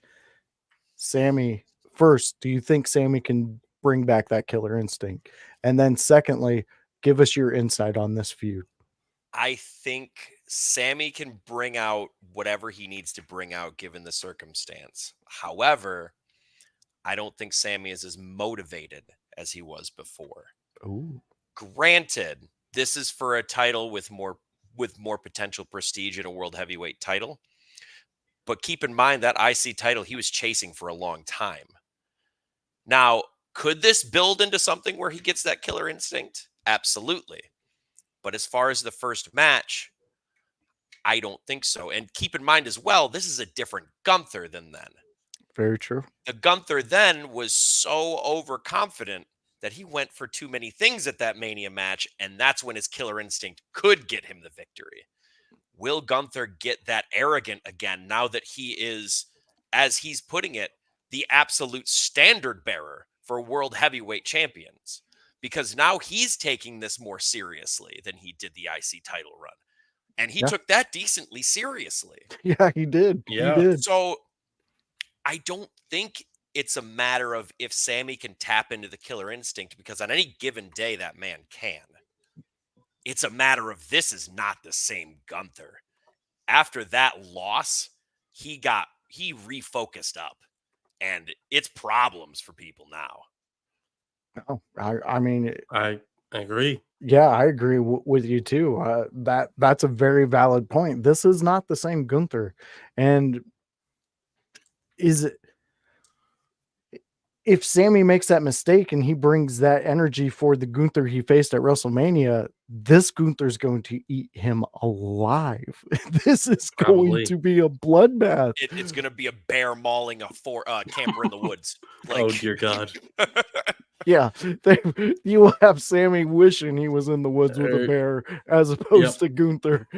Sami can bring back that killer instinct? And then secondly, give us your insight on this feud. I think Sammy can bring out whatever he needs to bring out given the circumstance. However, I don't think Sammy is as motivated as he was before. Ooh. Granted, this is for a title with more potential prestige in a world heavyweight title. But keep in mind that IC title he was chasing for a long time. Now, could this build into something where he gets that killer instinct? Absolutely. But as far as the first match, I don't think so. And keep in mind as well, this is a different Gunther than then. Very true. The Gunther then was so overconfident that he went for too many things at that Mania match, and that's when his killer instinct could get him the victory. Will Gunther get that arrogant again now that he is, as he's putting it, the absolute standard bearer for world heavyweight champions? Because now he's taking this more seriously than he did the IC title run. And he took that decently seriously. Yeah, he did. Yeah. He did. So I don't think it's a matter of if Sammy can tap into the killer instinct, because on any given day that man can. It's a matter of this is not the same Gunther. After that loss, he refocused up, and it's problems for people now. Oh, I mean, I agree. yeah, I agree with you too. That's a very valid point. This is not the same Gunther, and is it? If Sammy makes that mistake and he brings that energy for the Gunther he faced at WrestleMania, this Gunther's going to eat him alive. This is Probably. going to be a bloodbath. It's going to be a bear mauling a camper in the woods. Oh dear God. Yeah, you will have Sammy wishing he was in the woods with a bear as opposed to Gunther.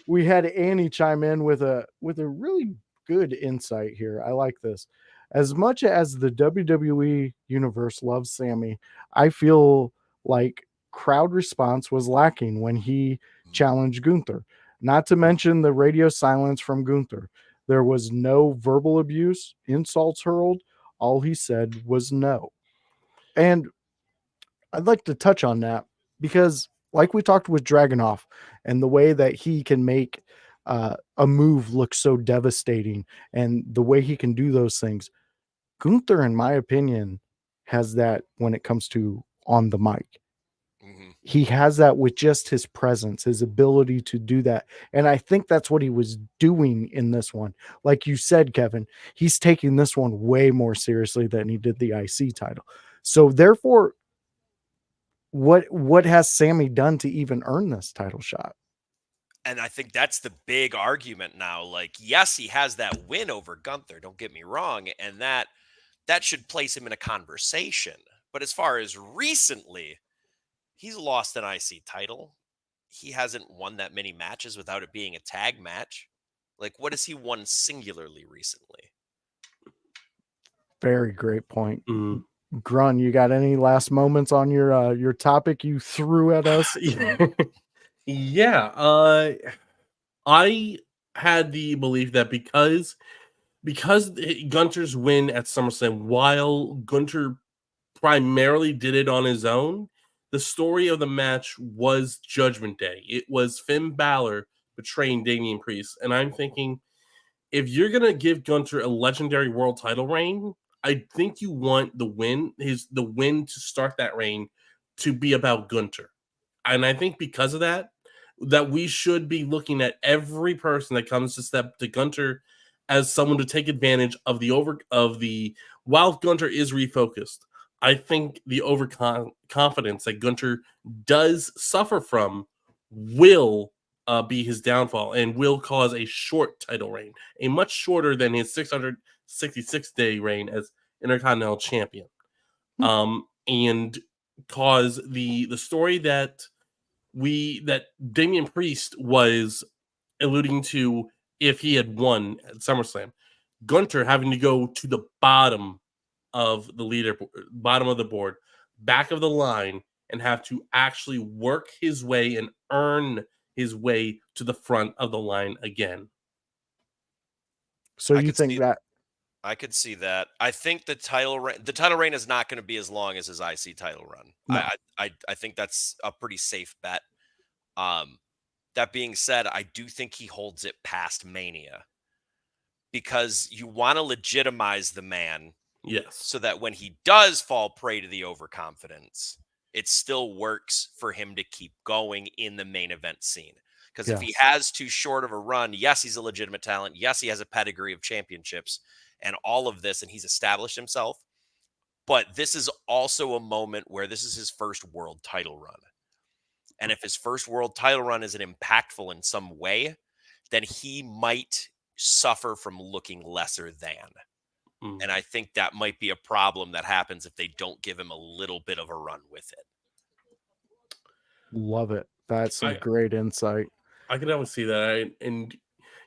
We had Annie chime in with a really good insight here. I like this. As much as the WWE universe loves Sammy, I feel like crowd response was lacking when he challenged Gunther. Not to mention the radio silence from Gunther. There was no verbal abuse, insults hurled. All he said was no. And I'd like to touch on that because, like we talked with Dragunov and the way that he can make a move look so devastating and the way he can do those things, Gunther, in my opinion, has that when it comes to on the mic. Mm-hmm. He has that with just his presence, his ability to do that. And I think that's what he was doing in this one. Like you said, Kevin, he's taking this one way more seriously than he did the IC title. So therefore, what has Sammy done to even earn this title shot? And I think that's the big argument now. Like, yes, he has that win over Gunther, don't get me wrong, and that should place him in a conversation. But as far as recently, he's lost an IC title. He hasn't won that many matches without it being a tag match. Like, what has he won singularly recently? Very great point. Mm. Grun, you got any last moments on your topic you threw at us? Yeah. I had the belief that because Gunter's win at SummerSlam, while Gunter primarily did it on his own, the story of the match was Judgment Day. It was Finn Balor betraying Damian Priest. And I'm thinking, if you're going to give Gunter a legendary world title reign, I think you want the win to start that reign to be about Gunter. And I think because of that we should be looking at every person that comes to step to Gunter as someone to take advantage of while Gunter is refocused. I think the overconfidence that Gunter does suffer from will be his downfall and will cause a short title reign, a much shorter than his 666-day reign as Intercontinental Champion, and cause the story that Damian Priest was alluding to if he had won at SummerSlam, Gunter having to go to the bottom of the board, back of the line, and have to actually work his way and earn his way to the front of the line again. So you think that? I could see that. I think the title reign is not going to be as long as his IC title run. No. I think that's a pretty safe bet. That being said, I do think he holds it past Mania because you want to legitimize the man Yes. so that when he does fall prey to the overconfidence, it still works for him to keep going in the main event scene. Because if he Yes. has too short of a run, yes, he's a legitimate talent. Yes, he has a pedigree of championships and all of this, and he's established himself. But this is also a moment where this is his first world title run. And if his first world title run isn't impactful in some way, then he might suffer from looking lesser than. Mm. And I think that might be a problem that happens if they don't give him a little bit of a run with it. Love it. That's some I- great insight. I can definitely see that. And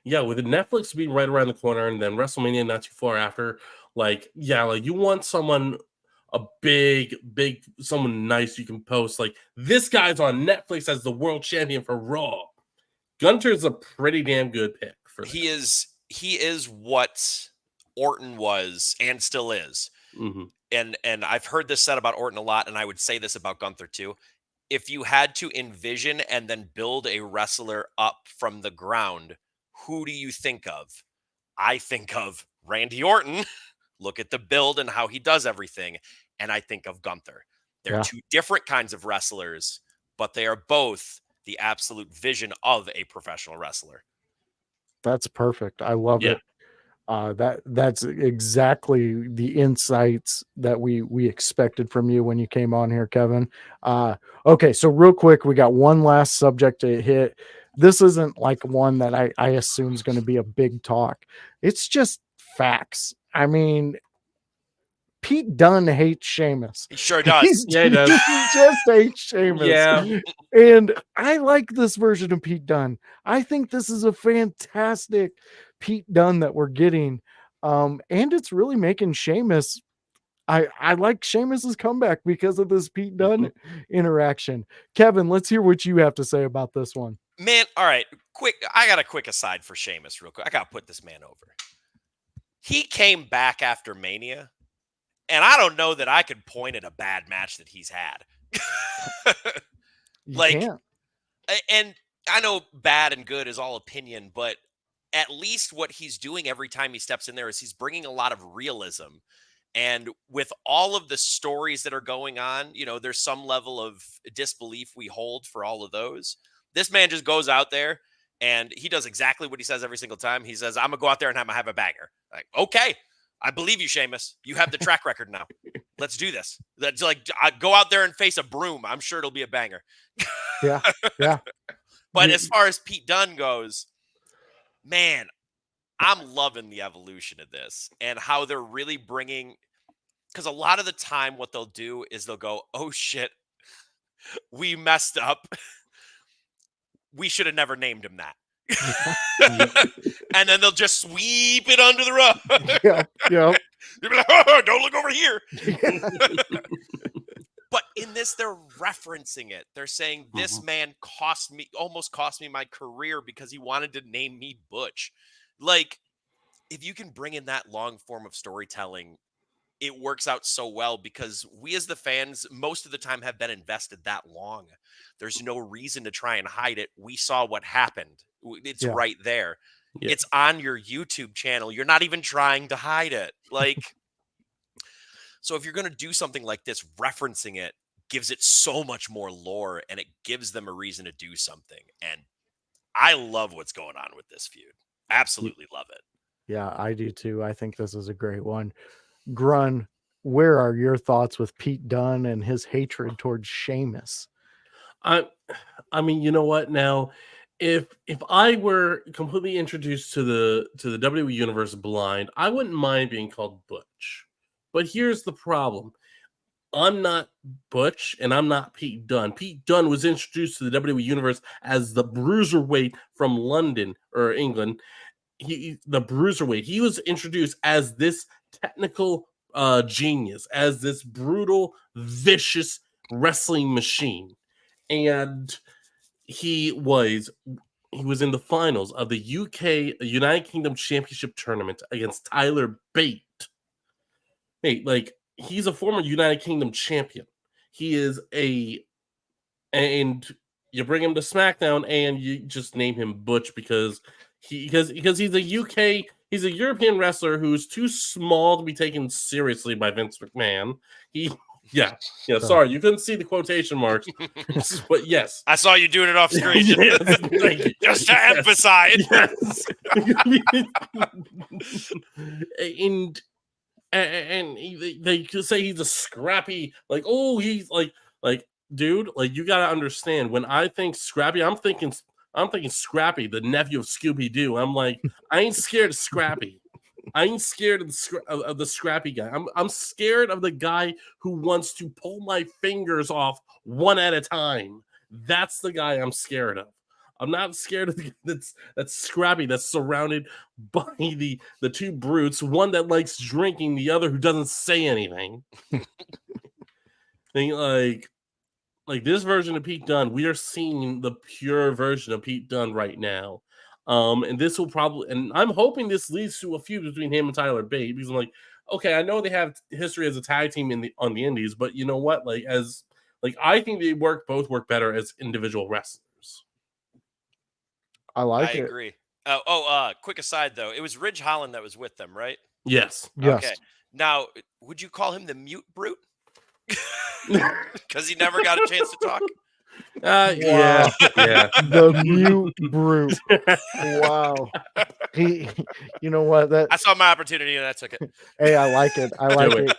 yeah, with Netflix being right around the corner and then WrestleMania not too far after, like you want someone a big, someone nice you can post. Like, this guy's on Netflix as the world champion for Raw. Gunter's a pretty damn good pick for that. He is what Orton was and still is. Mhm. And I've heard this said about Orton a lot, and I would say this about Gunther too. If you had to envision and then build a wrestler up from the ground, who do you think of? I think of Randy Orton. Look at the build and how he does everything. And I think of Gunther. They're Yeah. two different kinds of wrestlers, but they are both the absolute vision of a professional wrestler. That's perfect. I love Yeah. it. That's exactly the insights that we expected from you when you came on here, Kevin. Okay, so real quick, we got one last subject to hit. This isn't like one that I assume is going to be a big talk. It's just facts. I mean, Pete Dunne hates Sheamus. He sure does. Yeah, he does. He just hates Sheamus. Yeah. And I like this version of Pete Dunne. I think this is a fantastic Pete Dunne that we're getting. And it's really making Sheamus. I like Sheamus's comeback because of this Pete Dunne interaction. Kevin, let's hear what you have to say about this one. Man, all right, quick. I got a quick aside for Sheamus real quick. I got to put this man over. He came back after Mania, and I don't know that I could point at a bad match that he's had. You Like, can't. and I know bad and good is all opinion, but at least what he's doing every time he steps in there is he's bringing a lot of realism. And with all of the stories that are going on, there's some level of disbelief we hold for all of those. This man just goes out there and he does exactly what he says every single time. He says, I'm going to go out there and have a banger. Like, okay, I believe you, Sheamus. You have the track record now. Let's do this. That's like, go out there and face a broom. I'm sure it'll be a banger. Yeah. But as far as Pete Dunne goes, man, I'm loving the evolution of this and how they're really bringing, because a lot of the time what they'll do is they'll go, oh shit, we messed up. We should have never named him that. And then they'll just sweep it under the rug. Yeah. You'll be like, oh, don't look over here. But in this, they're referencing it. They're saying this man almost cost me my career because he wanted to name me Butch. Like, if you can bring in that long form of storytelling, it works out so well because we as the fans most of the time have been invested that long. There's no reason to try and hide it. We saw what happened. It's right there. Yeah. It's on your YouTube channel. You're not even trying to hide it. Like, so if you're going to do something like this, referencing it gives it so much more lore and it gives them a reason to do something. And I love what's going on with this feud. Absolutely love it. Yeah, I do too. I think this is a great one. Grun, where are your thoughts with Pete Dunne and his hatred towards Sheamus? I mean, you know what? Now, if I were completely introduced to the WWE universe blind, I wouldn't mind being called Butch. But here's the problem: I'm not Butch, and I'm not Pete Dunne. Pete Dunne was introduced to the WWE universe as the Bruiserweight from London or England. The Bruiserweight. He was introduced as this technical genius, as this brutal, vicious wrestling machine, and he was in the finals of the United Kingdom Championship tournament against Tyler Bate. Hey, like, he's a former United Kingdom champion. He is and you bring him to SmackDown and you just name him Butch because he's a European wrestler who's too small to be taken seriously by Vince McMahon. Sorry, you couldn't see the quotation marks, but yes, I saw you doing it off screen. Yes, thank you. Just to emphasize. Yes. and they could say he's a scrappy, like, oh, he's like, dude, like, you gotta understand, when I think scrappy, I'm thinking Scrappy, the nephew of Scooby Doo. I'm like, I ain't scared of Scrappy. I ain't scared of the scrappy guy. I'm scared of the guy who wants to pull my fingers off one at a time. That's the guy I'm scared of. I'm not scared of the guy that's scrappy, that's surrounded by the two brutes, one that likes drinking, the other who doesn't say anything. Like this version of Pete Dunne, we are seeing the pure version of Pete Dunne right now. And this will probably, and I'm hoping this leads to a feud between him and Tyler Bate, because I'm like, okay, I know they have history as a tag team on the indies, but you know what? I think they both work better as individual wrestlers. I I agree. Quick aside though, it was Ridge Holland that was with them, right? Yes. Okay. Now, would you call him the mute brute? Because he never got a chance to talk. Yeah. The mute brute. Wow. You know what? I saw my opportunity and I took it. Hey, I like it.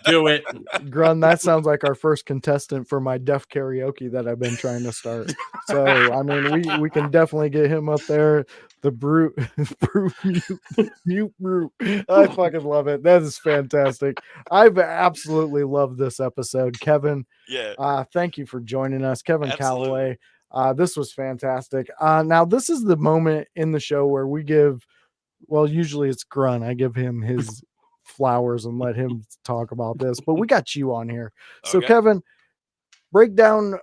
Do it. Grun, that sounds like our first contestant for my deaf karaoke that I've been trying to start. So, I mean, we can definitely get him up there. The brute mute brute. I fucking love it. That is fantastic. I've absolutely loved this episode, Kevin. Yeah. Thank you for joining us, Kevin Absolutely. Kalloway. This was fantastic. Now this is the moment in the show where we give, well, usually it's Grun. I give him his flowers and let him talk about this, but we got you on here. So Okay. Kevin, break down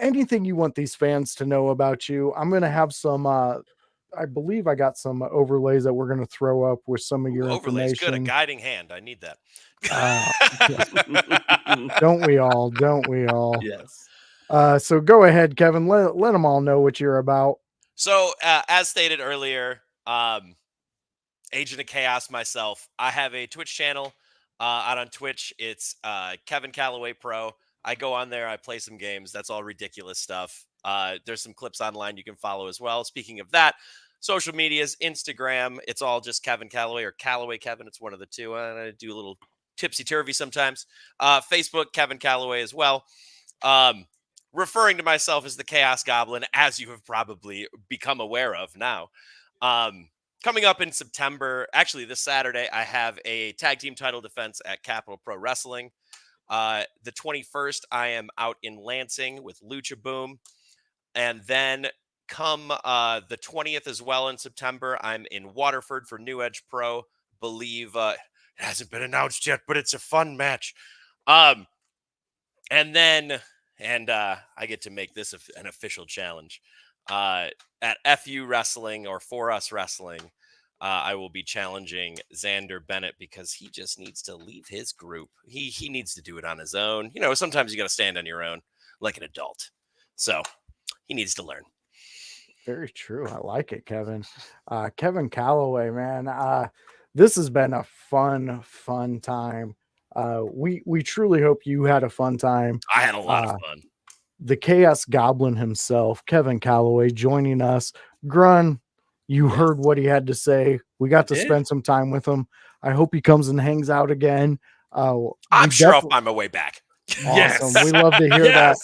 anything you want these fans to know about you. I'm going to have some, I believe I got some overlays that we're going to throw up with some of your Overlays, information. good. A guiding hand. I need that. Don't we all? Don't we all? Yes. So go ahead, Kevin. Let them all know what you're about. So, as stated earlier, Agent of Chaos myself. I have a Twitch channel out on Twitch. It's Kevin Kalloway Pro. I go on there. I play some games. That's all ridiculous stuff. There's some clips online you can follow as well. Speaking of that, social medias, Instagram, it's all just Kevin Kalloway or Kalloway Kevin. It's one of the two. I do a little tipsy-turvy sometimes. Facebook, Kevin Kalloway as well. Referring to myself as the Chaos Goblin, as you have probably become aware of now. Coming up in September, actually this Saturday, I have a tag team title defense at Capital Pro Wrestling. The 21st, I am out in Lansing with Lucha Boom. And then come the 20th as well in September, I'm in Waterford for New Edge Pro. Believe it hasn't been announced yet, but it's a fun match. And I get to make this an official challenge. At FU Wrestling or For Us Wrestling, I will be challenging Xander Bennett because he just needs to leave his group. He needs to do it on his own. You know, sometimes you got to stand on your own like an adult. So he needs to learn. Very true. I like it, Kevin. Kevin Kalloway, man. This has been a fun time. We truly hope you had a fun time. I had a lot of fun. The Chaos Goblin himself, Kevin Kalloway, joining us. Grun, you heard what he had to say. We got to spend some time with him. I hope he comes and hangs out again. I'm sure I'll find my way back. Awesome. Yes. We love to hear that.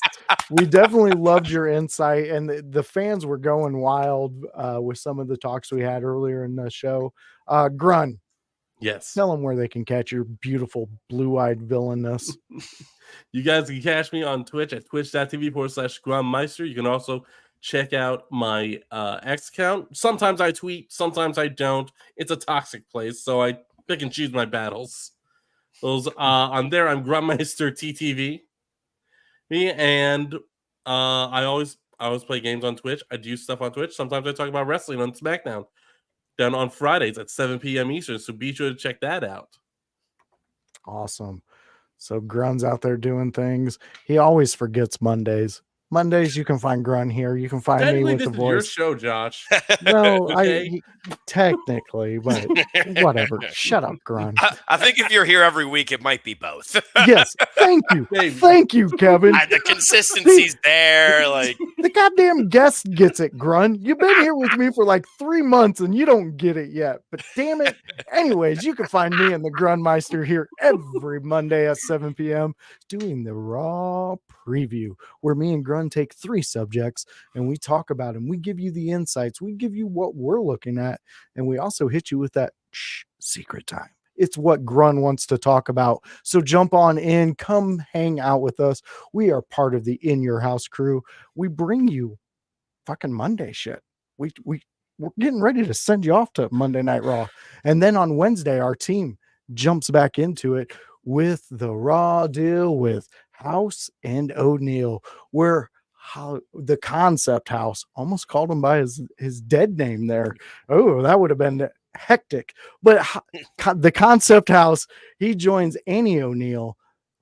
We definitely loved your insight, and the fans were going wild with some of the talks we had earlier in the show. Grun, Yes. tell them where they can catch your beautiful blue-eyed villainess. You guys can catch me on Twitch at twitch.tv/GrunMeister. You can also check out my X account. Sometimes I tweet, sometimes I don't. It's a toxic place, so I pick and choose my battles. Those on there, I'm Grunmeister TTV. And I always play games on Twitch. I do stuff on Twitch. Sometimes I talk about wrestling on SmackDown. Down on Fridays at 7 p.m. Eastern, so be sure to check that out. Awesome. So Grun's out there doing things. He always forgets Mondays. Mondays, you can find Grun here. You can find me Technically, with this the is your voice. show, Josh. Well, Okay. technically, but whatever. Shut up, Grun. I think if you're here every week, it might be both. Yes, thank you. Hey. Thank you, Kevin. The consistency's there. Like, The goddamn guest gets it, Grun. You've been here with me for like 3 months and you don't get it yet. But damn it. Anyways, you can find me and the Grunmeister here every Monday at 7 p.m. doing the Raw preview, where me and Grun take 3 subjects and we talk about them. We give you the insights. We give you what we're looking at. And we also hit you with that secret time. It's what Grun wants to talk about. So jump on in, come hang out with us. We are part of the In Your House crew. We bring you fucking Monday shit. We're getting ready to send you off to Monday Night Raw. And then on Wednesday, our team jumps back into it with the Raw deal with House and O'Neal, where the Concept House, almost called him by his dead name there. Oh, that would have been hectic. But the Concept House, he joins Annie O'Neal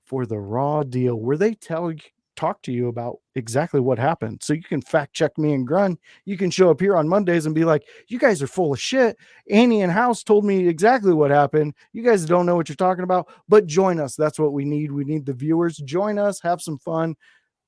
for the Raw deal, where they talk to you about exactly what happened. So you can fact check me and Grun. You can show up here on Mondays and be like, you guys are full of shit. Annie and House told me exactly what happened. You guys don't know what you're talking about, but join us. That's what we need. We need the viewers. Join us, have some fun,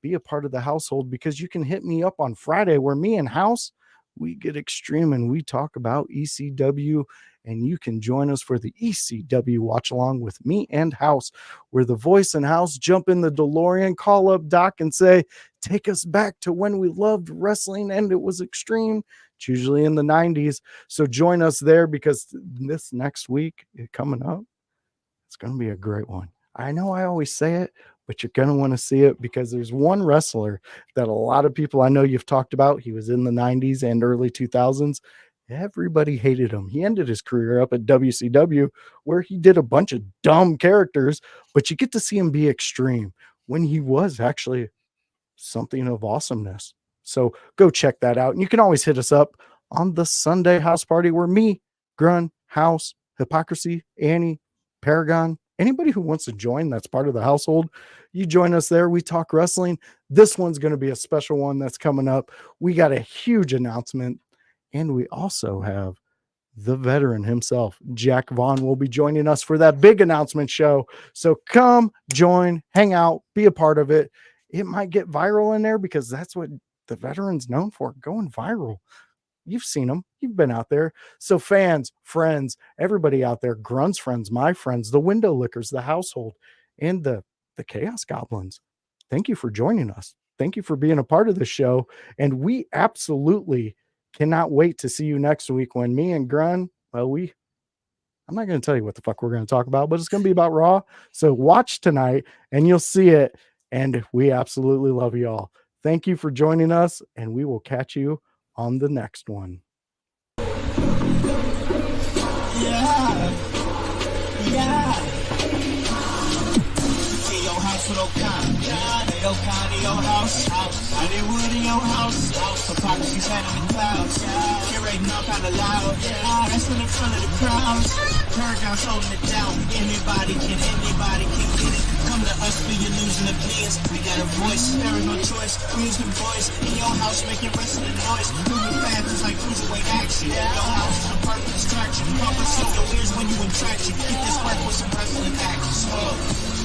be a part of the household, because you can hit me up on Friday where me and House, we get extreme and we talk about ECW, and you can join us for the ECW watch along with me and House, where the voice and House jump in the DeLorean, call up Doc and say, take us back to when we loved wrestling and it was extreme. It's usually in the 90s. So join us there, because this next week coming up, it's going to be a great one. I know I always say it, but you're going to want to see it, because there's one wrestler that a lot of people I know you've talked about. He was in the 90s and early 2000s. Everybody hated him. He ended his career up at WCW, where he did a bunch of dumb characters, but you get to see him be extreme when he was actually something of awesomeness. So go check that out. And you can always hit us up on the Sunday house party, where me, Grun, House, Hypocrisy, Annie, Paragon, anybody who wants to join, that's part of the household, you join us there. We talk wrestling. This one's going to be a special one that's coming up. We got a huge announcement, and we also have the veteran himself, Jack Vaughn, will be joining us for that big announcement show. So come join, hang out, be a part of it. It might get viral in there, because that's what the veteran's known for, going viral. You've seen them. You've been out there. So fans, friends, everybody out there, Grun's friends, my friends, the window lickers, the household, and the Chaos Goblins, thank you for joining us. Thank you for being a part of the show. And we absolutely cannot wait to see you next week, when me and Grun, well, I'm not going to tell you what the fuck we're going to talk about, but it's going to be about Raw. So watch tonight and you'll see it. And we absolutely love you all. Thank you for joining us, and we will catch you on the next one. I did wood in your house. Hypocrisy's handing the clouds. Curating all kind of loud. Wrestling in front of the crowds. Paragon's holding it down. Anybody can get it. Come to us for your losing opinions. We got a voice, there is no choice. We use the voice in your house, making wrestling noise. Moving fast, it's like cruiserweight action. Your house is a perfect distraction. Pump us in your ears when you in traction. Get this work with some wrestling action.